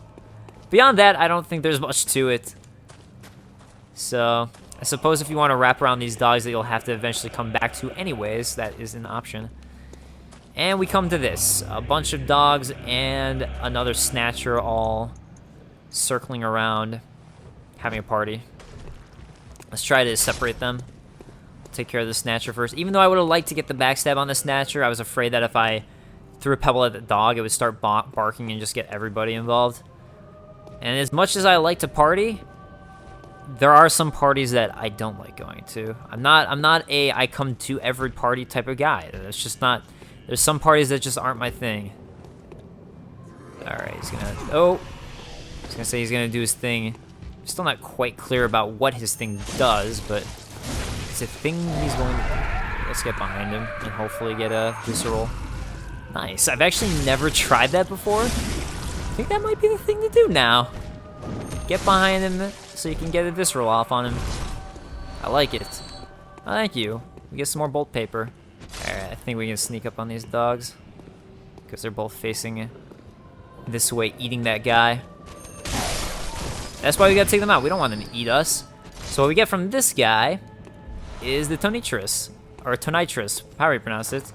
Speaker 1: Beyond that, I don't think there's much to it. So, I suppose if you want to wrap around these dogs that you'll have to eventually come back to anyways, that is an option. And we come to this. A bunch of dogs and another snatcher all circling around, having a party. Let's try to separate them. Take care of the snatcher first. Even though I would have liked to get the backstab on the snatcher, I was afraid that if I threw a pebble at the dog, it would start barking and just get everybody involved. And as much as I like to party, there are some parties that I don't like going to. I'm not a I come to every party type of guy. It's just not. There's some parties that just aren't my thing. All right, he's gonna. Oh, I was gonna say he's gonna do his thing. I'm still not quite clear about what his thing does, but it's a thing he's going to do. Let's get behind him and hopefully get a visceral. Nice. I've actually never tried that before. I think that might be the thing to do now. Get behind him so you can get a visceral off on him. I like it. Oh, thank you. We get some more bolt paper. Alright, I think we can sneak up on these dogs. Because they're both facing this way, eating that guy. That's why we gotta take them out. We don't want them to eat us. So what we get from this guy is the Tonitris. Or Tonitris, however you pronounce it.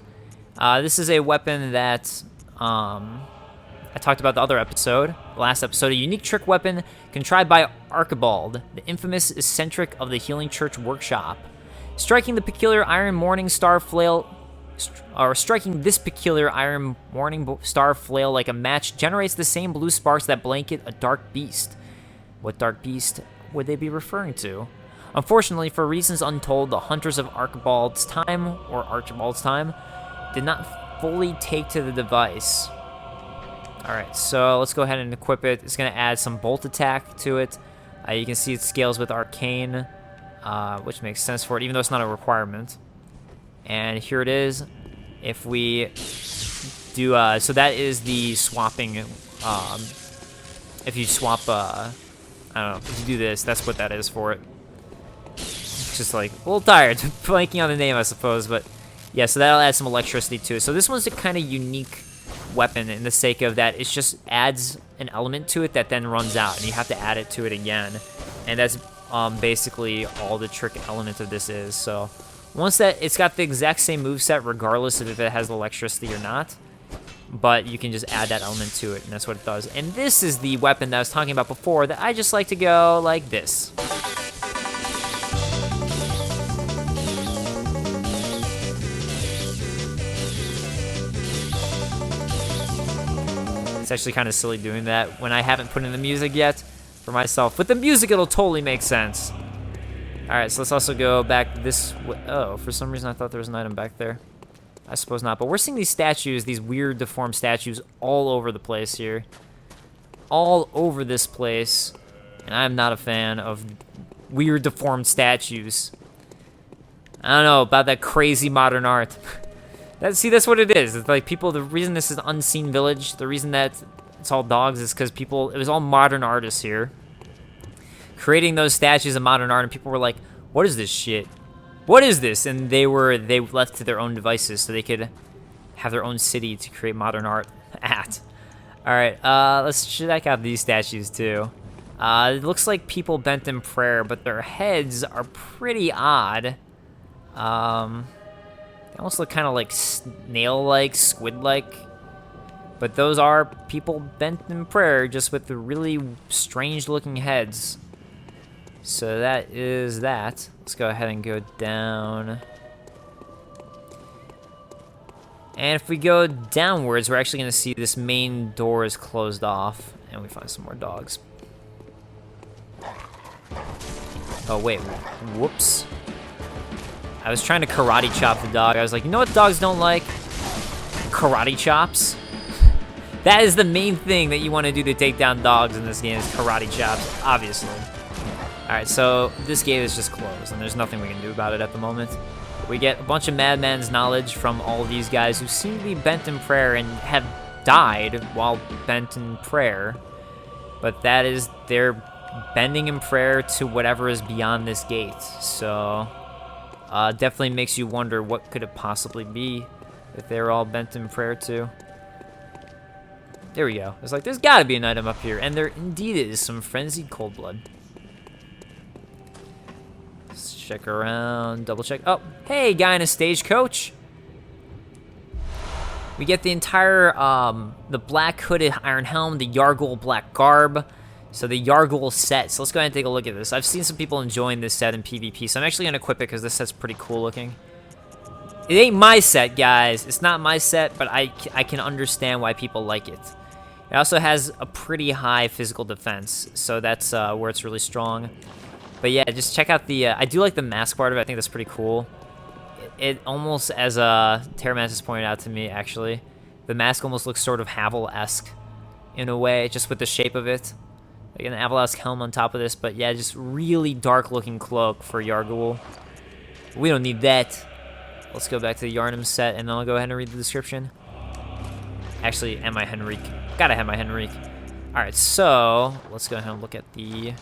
Speaker 1: This is a weapon that I talked about the other episode, the last episode. A unique trick weapon contrived by Archibald, the infamous eccentric of the Healing Church Workshop. Striking this peculiar iron morning star flail like a match generates the same blue sparks that blanket a dark beast. What dark beast would they be referring to? Unfortunately, for reasons untold, the hunters of Archibald's time, did not fully take to the device. Alright, so let's go ahead and equip it. It's going to add some bolt attack to it. You can see it scales with arcane, which makes sense for it, even though it's not a requirement. And here it is. If we do, so that is the swapping, if you swap, I don't know, if you do this, that's what that is for it. Just like, a little tired, blanking on the name, I suppose, but yeah, so that'll add some electricity to it. So this one's a kind of unique weapon in the sake of that it just adds an element to it that then runs out, and you have to add it to it again. And that's basically all the trick element of this is. So once that, it's got the exact same moveset regardless of if it has electricity or not, but you can just add that element to it, and that's what it does. And this is the weapon that I was talking about before that I just like to go like this. It's actually kind of silly doing that when I haven't put in the music yet for myself. With the music, it'll totally make sense. Alright, so let's also go back this way. Oh, for some reason I thought there was an item back there. I suppose not. But we're seeing these statues, these weird deformed statues all over the place here. All over this place. And I'm not a fan of weird deformed statues. I don't know about that crazy modern art. See, that's what it is. It's like people, the reason this is an unseen village, the reason that it's all dogs is because people, it was all modern artists here creating those statues of modern art, and people were like, what is this shit? What is this? And they left to their own devices so they could have their own city to create modern art at. Alright, let's check out these statues too. It looks like people bent in prayer, but their heads are pretty odd. They almost look kind of like snail-like, squid-like. But those are people bent in prayer, just with the really strange-looking heads. So that is that. Let's go ahead and go down. And if we go downwards, we're actually going to see this main door is closed off. And we find some more dogs. Oh, wait. Whoops. I was trying to karate chop the dog. I was like, you know what dogs don't like? Karate chops. That is the main thing that you want to do to take down dogs in this game, is karate chops, obviously. Alright, so this gate is just closed, and there's nothing we can do about it at the moment. We get a bunch of madman's knowledge from all of these guys who seem to be bent in prayer and have died while bent in prayer. But that is their bending in prayer to whatever is beyond this gate. So, definitely makes you wonder what could it possibly be that they're all bent in prayer to. There we go. It's like, there's gotta be an item up here. And there indeed is some frenzied cold blood. Let's check around, double check. Oh, hey, guy in a stagecoach. We get the entire, the black hooded iron helm, the Yargul black garb. So the Yargul set. So let's go ahead and take a look at this. I've seen some people enjoying this set in PvP, so I'm actually going to equip it because this set's pretty cool looking. It ain't my set, guys. It's not my set, but I can understand why people like it. It also has a pretty high physical defense, so that's where it's really strong. But yeah, just check out the... I do like the mask part of it. I think that's pretty cool. It almost, as Terramantis pointed out to me, actually, the mask almost looks sort of Havel-esque in a way, just with the shape of it. Like an Havel-esque helm on top of this, but yeah, just really dark-looking cloak for Yargul. We don't need that. Let's go back to the Yarnum set, and then I'll go ahead and read the description. Actually, and my Henrique. Gotta have my Henrique. Alright, so let's go ahead and look at the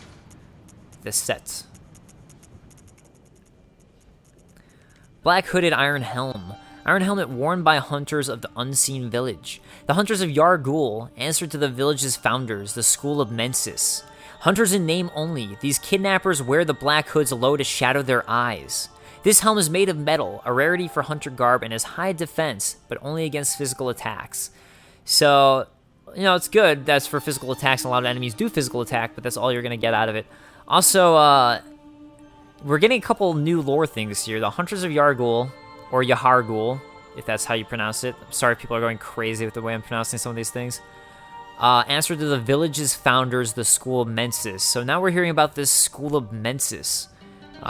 Speaker 1: set. Black hooded iron helm. Iron helmet worn by hunters of the unseen village. The hunters of Yargul answer to the village's founders, the School of Mensis. Hunters in name only, these kidnappers wear the black hoods low to shadow their eyes. This helm is made of metal, a rarity for hunter garb, and has high defense, but only against physical attacks. So, you know, it's good. That's for physical attacks. A lot of enemies do physical attack, but that's all you're going to get out of it. Also, we're getting a couple new lore things here. The Hunters of Yargul, or Yahargul, if that's how you pronounce it. I'm sorry if people are going crazy with the way I'm pronouncing some of these things. Answer to the village's founders, the School of Mensis. So now we're hearing about this School of Mensis.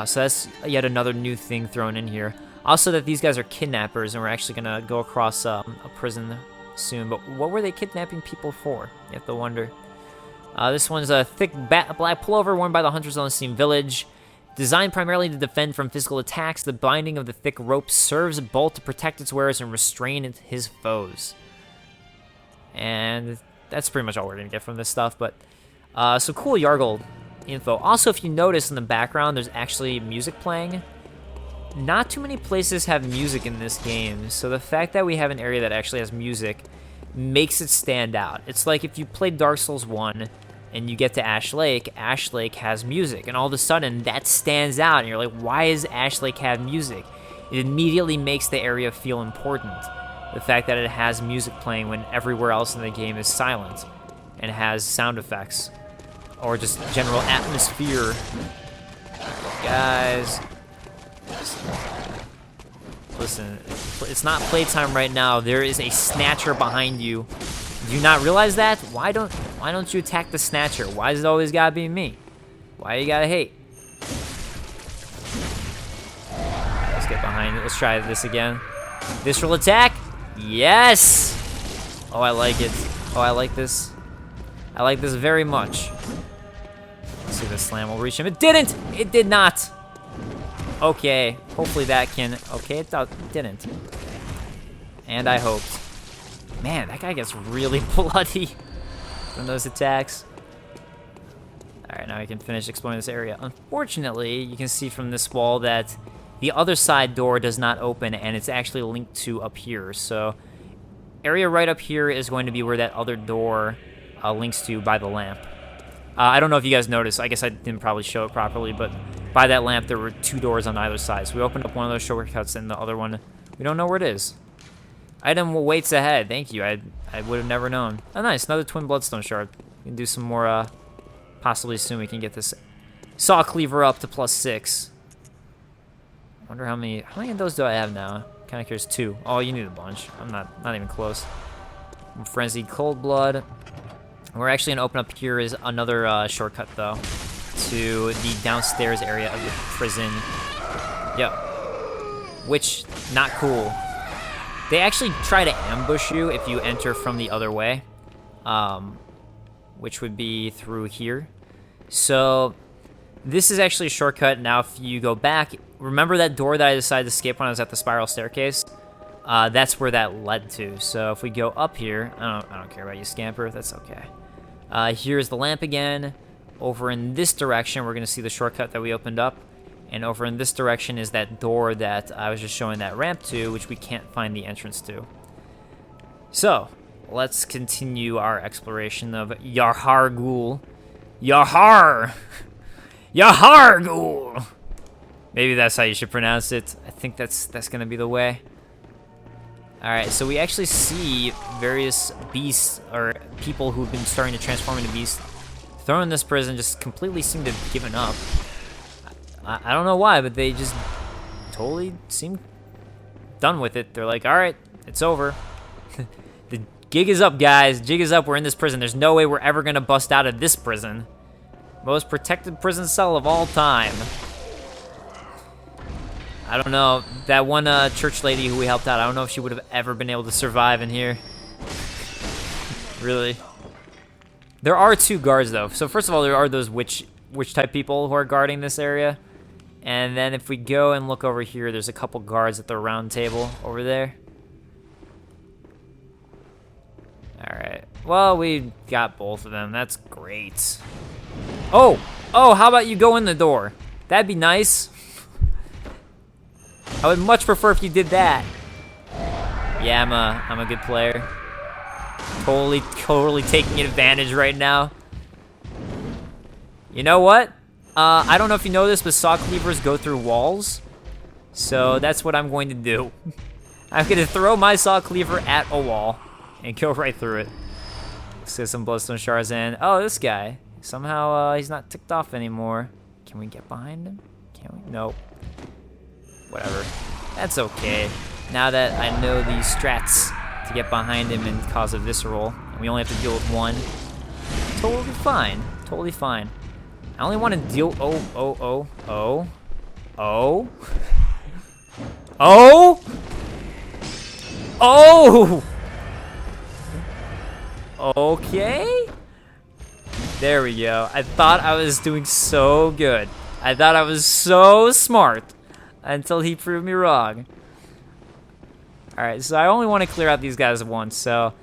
Speaker 1: So that's yet another new thing thrown in here. Also that these guys are kidnappers, and we're actually going to go across a prison soon. But what were they kidnapping people for? You have to wonder. This one's a thick black pullover worn by the Hunters on the Unseen Village. Designed primarily to defend from physical attacks, the binding of the thick rope serves both to protect its wearers and restrain his foes. And that's pretty much all we're going to get from this stuff. But so cool Yargul info. Also, if you notice in the background, there's actually music playing. Not too many places have music in this game, so the fact that we have an area that actually has music makes it stand out. It's like if you played Dark Souls 1 and you get to Ash Lake has music, and all of a sudden that stands out, and you're like, why does Ash Lake have music? It immediately makes the area feel important. The fact that it has music playing when everywhere else in the game is silent, and has sound effects, or just general atmosphere. Guys, listen, it's not playtime right now. There is a snatcher behind you. Do you not realize that? Why don't you attack the snatcher? Why does it always gotta be me? Why you gotta hate? Let's get behind it. Let's try this again. Visceral attack. Yes. Oh, I like it. Oh, I like this. I like this very much. Let's see if the slam will reach him. It didn't. It did not. Okay. Hopefully that can. Okay, it didn't. And I hoped. Man, that guy gets really bloody from those attacks. Alright, now we can finish exploring this area. Unfortunately, you can see from this wall that the other side door does not open, and it's actually linked to up here. So, area right up here is going to be where that other door links to by the lamp. I don't know if you guys noticed. I guess I didn't probably show it properly, but by that lamp, there were 2 doors on either side. So we opened up one of those shortcuts, and the other one, we don't know where it is. Item waits ahead. Thank you. I would have never known. Oh, nice. Another twin bloodstone shard. We can do some more, possibly soon we can get this saw cleaver up to +6. I wonder how many of those do I have now? Kind of curious. 2. Oh, you need a bunch. I'm not even close. Frenzied cold blood. We're actually gonna open up here is another shortcut though to the downstairs area of the prison. Yep. Which, not cool. They actually try to ambush you if you enter from the other way, which would be through here. So this is actually a shortcut. Now if you go back, remember that door that I decided to skip when I was at the spiral staircase? That's where that led to. So if we go up here, I don't care about you, scamper. That's okay. Here's the lamp again. Over in this direction, we're going to see the shortcut that we opened up. And over in this direction is that door that I was just showing that ramp to, which we can't find the entrance to. So, let's continue our exploration of Yarhargul. Yahar! Yahargul! Maybe that's how you should pronounce it. I think that's gonna be the way. Alright, so we actually see various beasts, or people who've been starting to transform into beasts, thrown in this prison, just completely seem to have given up. I don't know why, but they just totally seem done with it. They're like, alright, it's over. The gig is up, guys. Jig is up. We're in this prison. There's no way we're ever gonna bust out of this prison. Most protected prison cell of all time. I don't know. That one church lady who we helped out, I don't know if she would have ever been able to survive in here. Really. There are 2 guards, though. So first of all, there are those witch-type people who are guarding this area. And then if we go and look over here, there's a couple guards at the round table over there. Alright. Well, we got both of them. That's great. Oh! Oh, how about you go in the door? That'd be nice. I would much prefer if you did that. Yeah, I'm a good player. Totally taking advantage right now. You know what? I don't know if you know this, but saw cleavers go through walls. So that's what I'm going to do. I'm going to throw my saw cleaver at a wall and go right through it. Let's get some bloodstone shards in. Oh, this guy. Somehow he's not ticked off anymore. Can we get behind him? Can we? Nope. Whatever. That's okay. Now that I know the strats to get behind him and cause a visceral, and we only have to deal with one, totally fine. Totally fine. I only want to deal. Oh. Okay. There we go. I thought I was doing so good. I thought I was so smart until he proved me wrong. All right, so I only want to clear out these guys once. So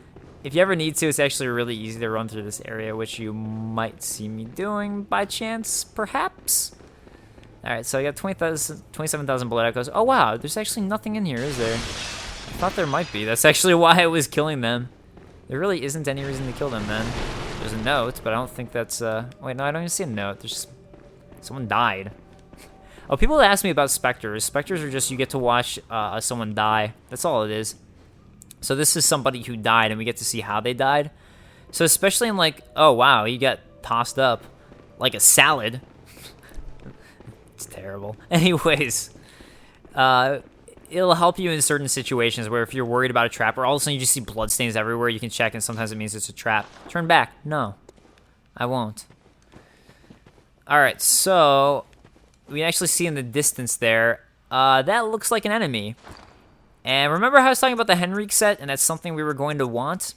Speaker 1: if you ever need to, it's actually really easy to run through this area, which you might see me doing by chance, perhaps. All right, so I got 27,000 blood echoes. Oh, wow, there's actually nothing in here, is there? I thought there might be. That's actually why I was killing them. There really isn't any reason to kill them, then. There's a note, but I don't think that's... Wait, no, I don't even see a note. There's just... Someone died. Oh, people ask me about specters. Specters are just you get to watch someone die. That's all it is. So this is somebody who died, and we get to see how they died. So especially in like, oh wow, he got tossed up like a salad. It's terrible. Anyways, it'll help you in certain situations where if you're worried about a trap, or all of a sudden you just see bloodstains everywhere, you can check, and sometimes it means it's a trap. Turn back. No, I won't. All right, so we actually see in the distance there, that looks like an enemy. And remember how I was talking about the Henrik set, and that's something we were going to want?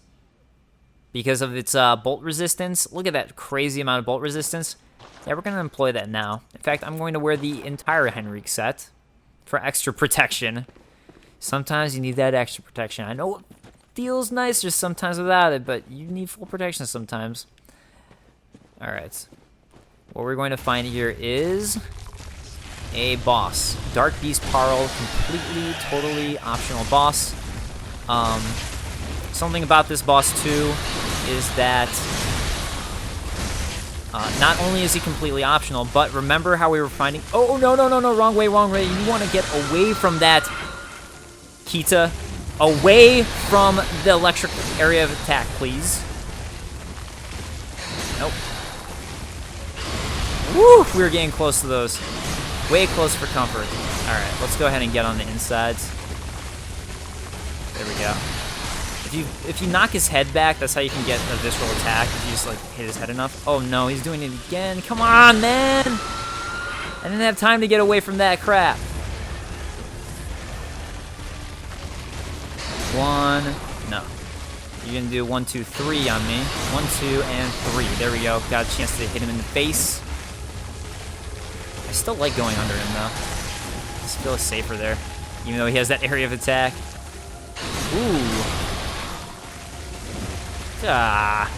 Speaker 1: Because of its bolt resistance. Look at that crazy amount of bolt resistance. Yeah, we're going to employ that now. In fact, I'm going to wear the entire Henrik set for extra protection. Sometimes you need that extra protection. I know it feels nicer sometimes without it, but you need full protection sometimes. Alright. What we're going to find here is a boss. Dark Beast Parl, completely, totally optional boss. Something about this boss too is that not only is he completely optional, but remember how we were finding... Oh, no, wrong way. You want to get away from that, Kita. Away from the electric area of attack, please. Nope. Woo! We were getting close to those. Way close for comfort. Alright, let's go ahead and get on the insides. There we go. If you knock his head back, that's how you can get a visceral attack. If you just like hit his head enough. Oh no, he's doing it again. Come on, man! I didn't have time to get away from that crap. One. No. You're gonna do 1, 2, 3 on me. 1, 2, and 3. There we go. Got a chance to hit him in the face. I still like going under him though. I just feel safer there. Even though he has that area of attack. Ooh. Ah.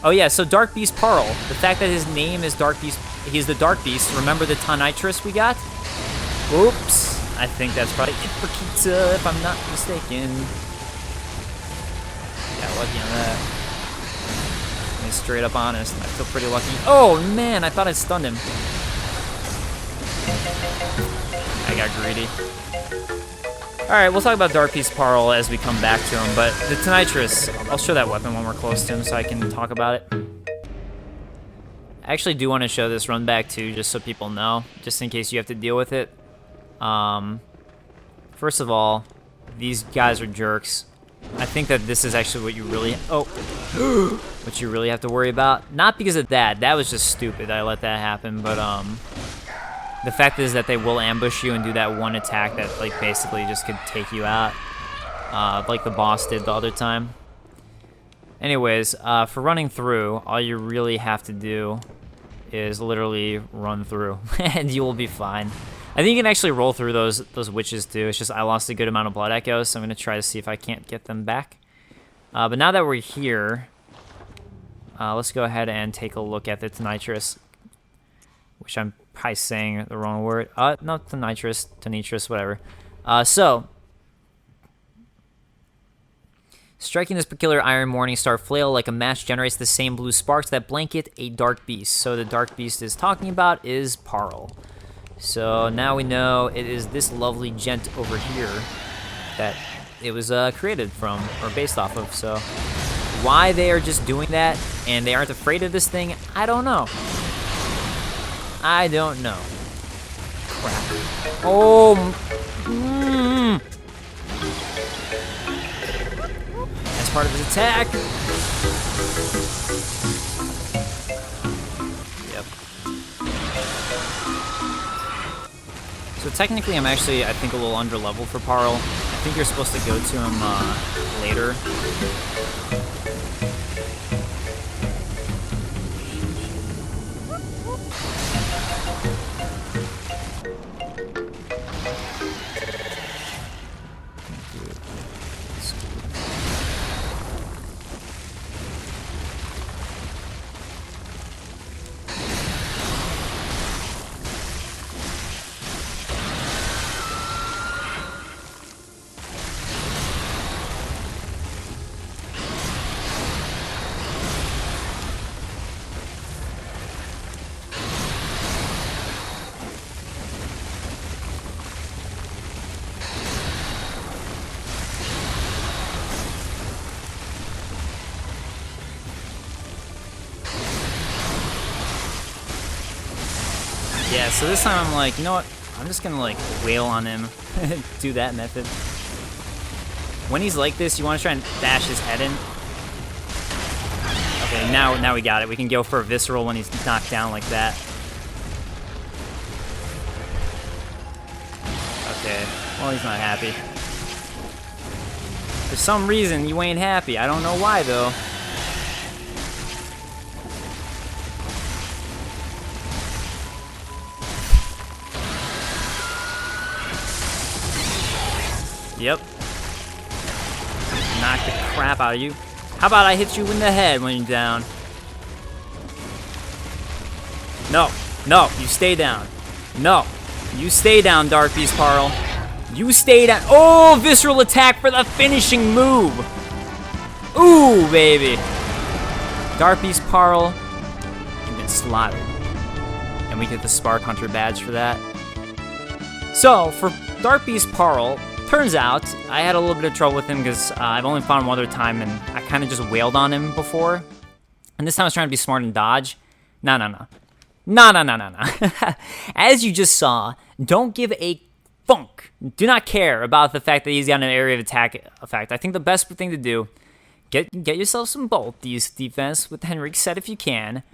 Speaker 1: Oh yeah, so Dark Beast Parl. The fact that his name is Dark Beast, he's the Dark Beast. Remember the Tonitrus we got? Oops. I think that's probably it for Kita, if I'm not mistaken. Got lucky on that. To be straight up honest, I feel pretty lucky. Oh man, I thought I stunned him. I got greedy. Alright, we'll talk about Dark Beast Parl as we come back to him, but the Tonitrus, I'll show that weapon when we're close to him so I can talk about it. I actually do want to show this run back too, just so people know, just in case you have to deal with it. First of all, these guys are jerks. I think that this is actually what you really, what you really have to worry about. Not because of that, that was just stupid, I let that happen, but the fact is that they will ambush you and do that one attack that like basically just could take you out, like the boss did the other time. Anyways, for running through, all you really have to do is literally run through, and you will be fine. I think you can actually roll through those witches too. It's just I lost a good amount of blood echoes, so I'm gonna try to see if I can't get them back. But now that we're here, let's go ahead and take a look at the Tonitrus, which I'm probably saying the wrong word. Not Tonitrus, whatever. So, striking this peculiar iron morning star flail like a match generates the same blue sparks that blanket a dark beast. So the dark beast is talking about is Parl. So now we know it is this lovely gent over here that it was created from, or based off of. So why they are just doing that and they aren't afraid of this thing, I don't know. I don't know. Crap. Oh. That's part of his attack. Yep. So technically, I'm actually, I think, a little under level for Parl. I think you're supposed to go to him later. Yeah, so this time I'm like, you know what? I'm just gonna like wail on him, do that method. When he's like this, you want to try and bash his head in. Okay, now we got it. We can go for a visceral when he's knocked down like that. Okay, well he's not happy. For some reason, you ain't happy. I don't know why though. Yep. Knock the crap out of you. How about I hit you in the head when you're down? No. No, you stay down. No. You stay down, Dark Beast Parl. You stay down. Oh, visceral attack for the finishing move. Ooh, baby. Dark Beast Parl, you've been slaughtered. And we get the Spark Hunter badge for that. So, for Dark Beast Parl, turns out, I had a little bit of trouble with him because I've only fought him one other time and I kind of just wailed on him before. And this time I was trying to be smart and dodge. No. As you just saw, don't give a funk. Do not care about the fact that he's got an area of attack effect. I think the best thing to do, get yourself some bolt defense with Henrik set if you can.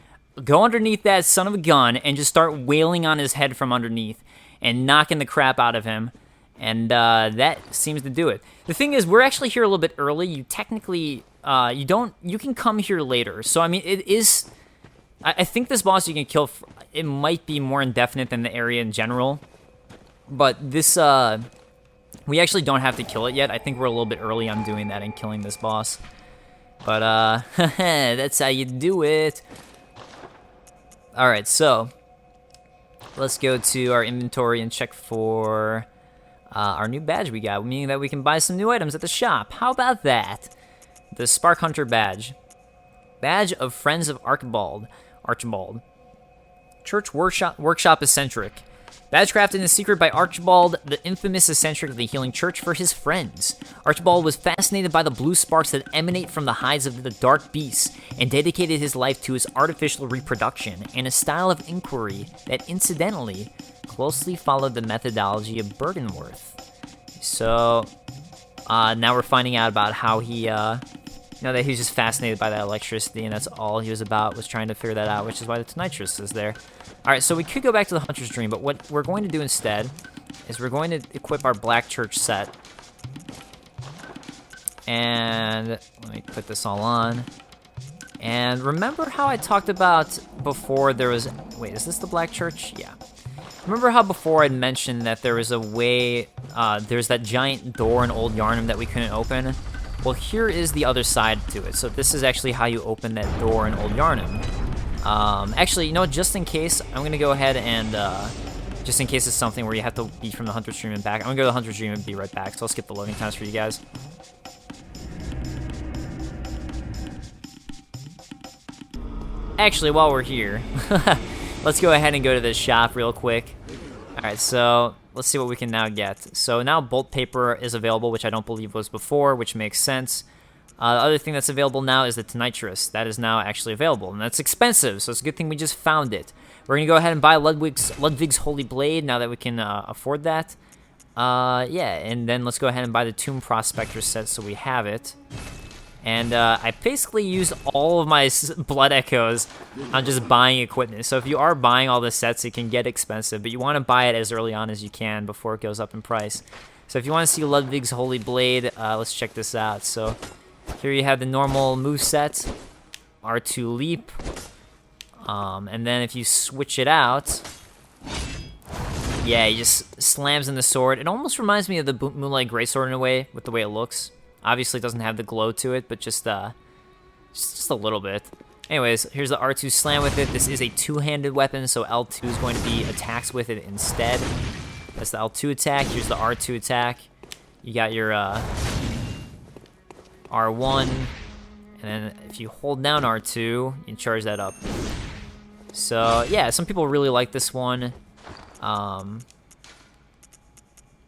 Speaker 1: Go underneath that son of a gun and just start wailing on his head from underneath and knocking the crap out of him. And that seems to do it. The thing is, we're actually here a little bit early. You technically, you can come here later. So, I mean, it is, I think this boss you can kill, it might be more indefinite than the area in general. But this, we actually don't have to kill it yet. I think we're a little bit early on doing that and killing this boss. But, that's how you do it. Alright, so let's go to our inventory and check for our new badge we got, meaning that we can buy some new items at the shop. How about that? The Spark Hunter badge. Badge of Friends of Archibald. Church Workshop Eccentric. Badge crafted in secret by Archibald, the infamous eccentric of the Healing Church, for his friends. Archibald was fascinated by the blue sparks that emanate from the hides of the dark beasts, and dedicated his life to its artificial reproduction, and a style of inquiry that, incidentally, closely followed the methodology of Bergenworth. So, now we're finding out about how he, that he was just fascinated by that electricity, and that's all he was about, was trying to figure that out, which is why the nitrous is there. Alright, so we could go back to the Hunter's Dream, but what we're going to do instead is we're going to equip our Black Church set. And let me put this all on. And remember how I talked about before there was... Wait, is this the Black Church? Yeah. Remember how before I'd mentioned that there was a way... there's that giant door in Old Yarnum that we couldn't open? Well, here is the other side to it. So this is actually how you open that door in Old Yarnum. Actually, you know, just in case, I'm going to go ahead and, just in case it's something where you have to be from the Hunter's Dream and back, I'm going to go to the Hunter's Dream and be right back, so I'll skip the loading times for you guys. Actually, while we're here, let's go ahead and go to this shop real quick. Alright, so let's see what we can now get. So now Bolt Paper is available, which I don't believe was before, which makes sense. The other thing that's available now is the Nitrous. That is now actually available, and that's expensive, so it's a good thing we just found it. We're going to go ahead and buy Ludwig's Holy Blade now that we can afford that. Yeah, and then let's go ahead and buy the Tomb Prospector set so we have it. And I basically used all of my Blood Echoes on just buying equipment. So if you are buying all the sets, it can get expensive, but you want to buy it as early on as you can before it goes up in price. So if you want to see Ludwig's Holy Blade, let's check this out. So here you have the normal moveset, R2 Leap, and then if you switch it out, yeah, he just slams in the sword. It almost reminds me of the Moonlight Greatsword in a way, with the way it looks. Obviously, it doesn't have the glow to it, but just a little bit. Anyways, here's the R2 slam with it. This is a two-handed weapon, so L2 is going to be attacks with it instead. That's the L2 attack. Here's the R2 attack. You got your R1, and then if you hold down R2, you can charge that up. So, yeah, some people really like this one.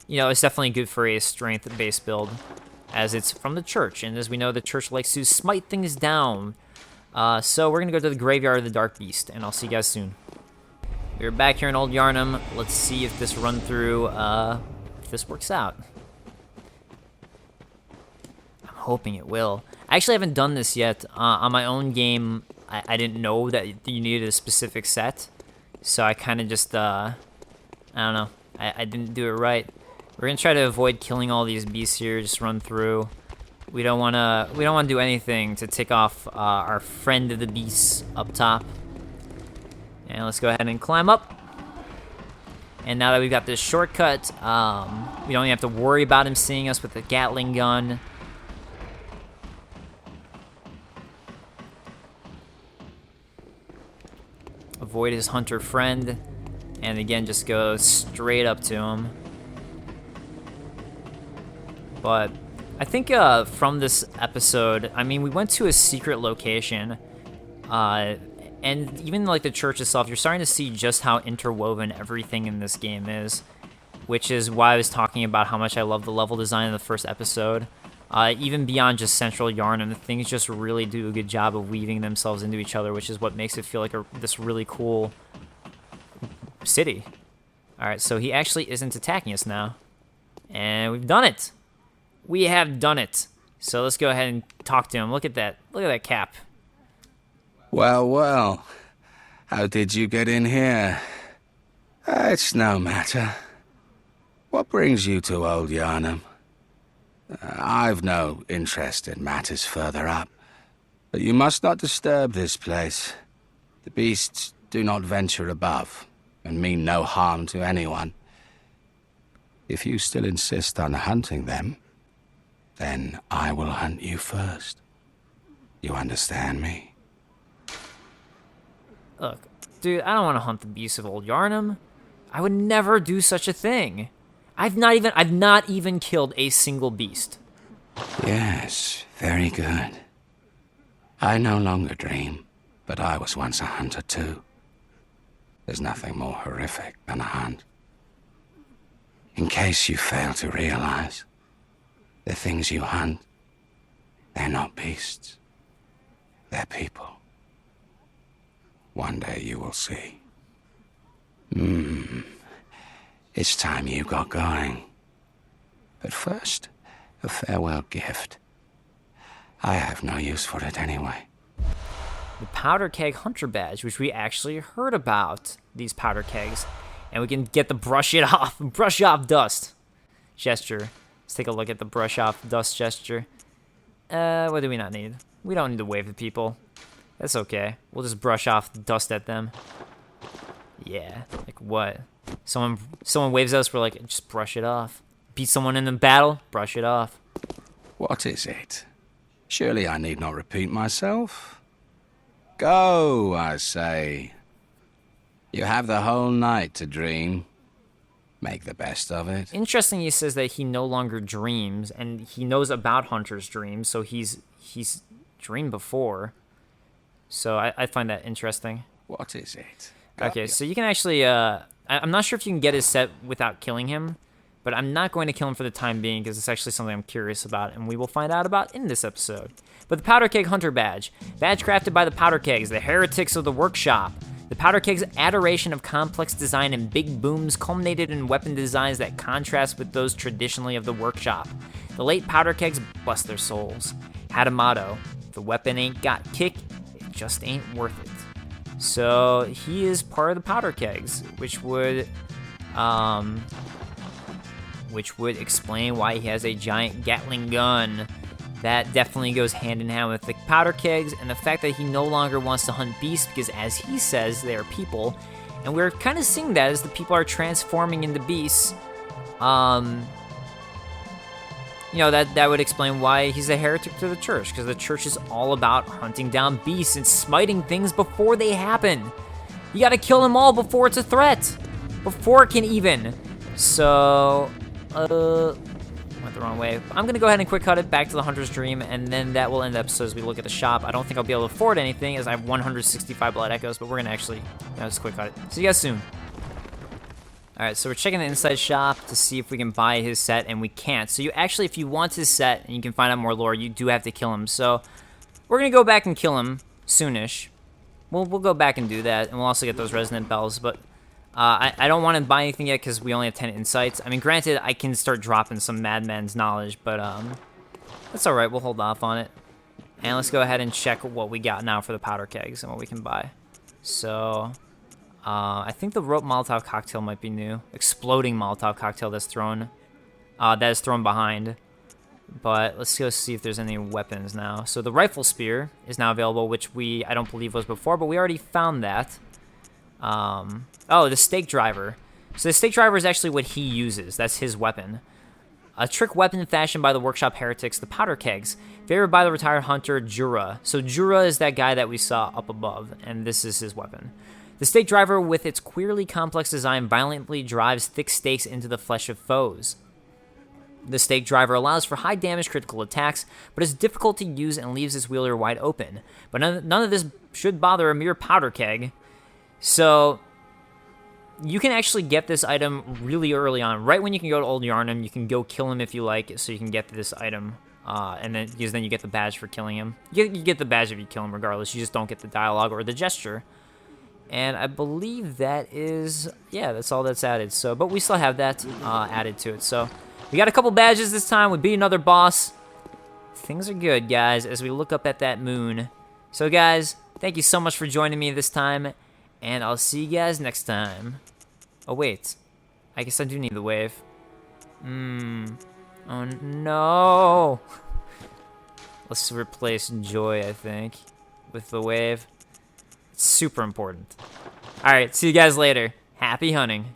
Speaker 1: You know, it's definitely good for a strength-based build, as it's from the church, and as we know, the church likes to smite things down. So we're gonna go to the Graveyard of the Dark Beast, and I'll see you guys soon. We're back here in Old Yarnum. Let's see if this run-through, if this works out. I'm hoping it will. I actually haven't done this yet. On my own game, I didn't know that you needed a specific set, so I kind of just, I don't know. I didn't do it right. We're gonna try to avoid killing all these beasts here. Just run through. We don't wanna do anything to tick off our friend of the beasts up top. And let's go ahead and climb up. And now that we've got this shortcut, we don't even have to worry about him seeing us with the Gatling gun. Avoid his hunter friend. And again, just go straight up to him. But I think from this episode, I mean, we went to a secret location, and even like the church itself, you're starting to see just how interwoven everything in this game is, which is why I was talking about how much I love the level design in the first episode. Even beyond just Central Yarnum, the things just really do a good job of weaving themselves into each other, which is what makes it feel like this really cool city. Alright, so he actually isn't attacking us now, and we've done it! We have done it. So let's go ahead and talk to him. Look at that. Look at that cap.
Speaker 5: Well, well. How did you get in here? It's no matter. What brings you to Old Yarnum? I've no interest in matters further up. But you must not disturb this place. The beasts do not venture above, and mean no harm to anyone. If you still insist on hunting them, then I will hunt you first. You understand me?
Speaker 1: Look, dude, I don't want to hunt the beasts of Old Yarnum. I would never do such a thing. I've not even killed a single beast.
Speaker 5: Yes, very good. I no longer dream, but I was once a hunter too. There's nothing more horrific than a hunt. In case you fail to realize, the things you hunt, they're not beasts. They're people. One day you will see. It's time you got going. But first, a farewell gift. I have no use for it anyway.
Speaker 1: The Powder Keg Hunter Badge, which we actually heard about, these powder kegs. And we can get the brush off dust gesture. Let's take a look at the brush off dust gesture. What do we not need? We don't need to wave at people. That's okay. We'll just brush off dust at them. Yeah, like what? Someone waves at us, we're like, just brush it off. Beat someone in the battle, brush it off.
Speaker 5: What is it? Surely I need not repeat myself. Go, I say. You have the whole night to dream. Make the best of it.
Speaker 1: Interesting, he says that he no longer dreams, and he knows about Hunter's dreams, so he's dreamed before. So I find that interesting.
Speaker 5: What is it?
Speaker 1: Okay, so you can actually, I'm not sure if you can get his set without killing him, but I'm not going to kill him for the time being because it's actually something I'm curious about, and we will find out about in this episode. But the Powder Keg Hunter Badge. Badge crafted by the Powder Kegs, the heretics of the workshop. The Powder Keg's adoration of complex design and big booms culminated in weapon designs that contrast with those traditionally of the workshop. The late Powder Kegs, bless their souls, had a motto: the weapon ain't got kick, it just ain't worth it. So he is part of the Powder Kegs, which would explain why he has a giant Gatling gun. That definitely goes hand in hand with the Powder Kegs and the fact that he no longer wants to hunt beasts because, as he says, they are people. And we're kind of seeing that as the people are transforming into beasts. That would explain why he's a heretic to the church, because the church is all about hunting down beasts and smiting things before they happen. You gotta kill them all before it's a threat. Before it can even. So, went the wrong way. I'm gonna go ahead and quick cut it back to the Hunter's Dream, and then that will end the episode as we look at the shop. I don't think I'll be able to afford anything as I have 165 blood echoes, but we're gonna actually, just quick cut it. See you guys soon. Alright, so we're checking the inside shop to see if we can buy his set, and we can't. So you actually, if you want his set, and you can find out more lore, you do have to kill him. So we're gonna go back and kill him soonish. We'll go back and do that, and we'll also get those resonant bells, but I don't want to buy anything yet because we only have 10 insights. I mean, granted, I can start dropping some Madman's knowledge, but that's alright, we'll hold off on it. And let's go ahead and check what we got now for the powder kegs and what we can buy. So, I think the rope Molotov cocktail might be new. Exploding Molotov cocktail that is thrown behind. But let's go see if there's any weapons now. So the rifle spear is now available, which I don't believe was before, but we already found that. Oh, the stake driver. So the stake driver is actually what he uses. That's his weapon. A trick weapon fashioned by the workshop heretics, the powder kegs, favored by the retired hunter Jura. So Jura is that guy that we saw up above, and this is his weapon. The stake driver, with its queerly complex design, violently drives thick stakes into the flesh of foes. The stake driver allows for high damage critical attacks, but is difficult to use and leaves its wielder wide open. But none of this should bother a mere powder keg. So you can actually get this item really early on. Right when you can go to Old Yarnum, you can go kill him if you like, so you can get this item. And then you get the badge for killing him. You get the badge if you kill him regardless. You just don't get the dialogue or the gesture. And I believe that is, that's all that's added. So, but we still have that added to it. So we got a couple badges this time. We beat another boss. Things are good, guys, as we look up at that moon. So, guys, thank you so much for joining me this time. And I'll see you guys next time. Oh, wait. I guess I do need the wave. Oh, no. Let's replace joy, I think, with the wave. It's super important. Alright, see you guys later. Happy hunting.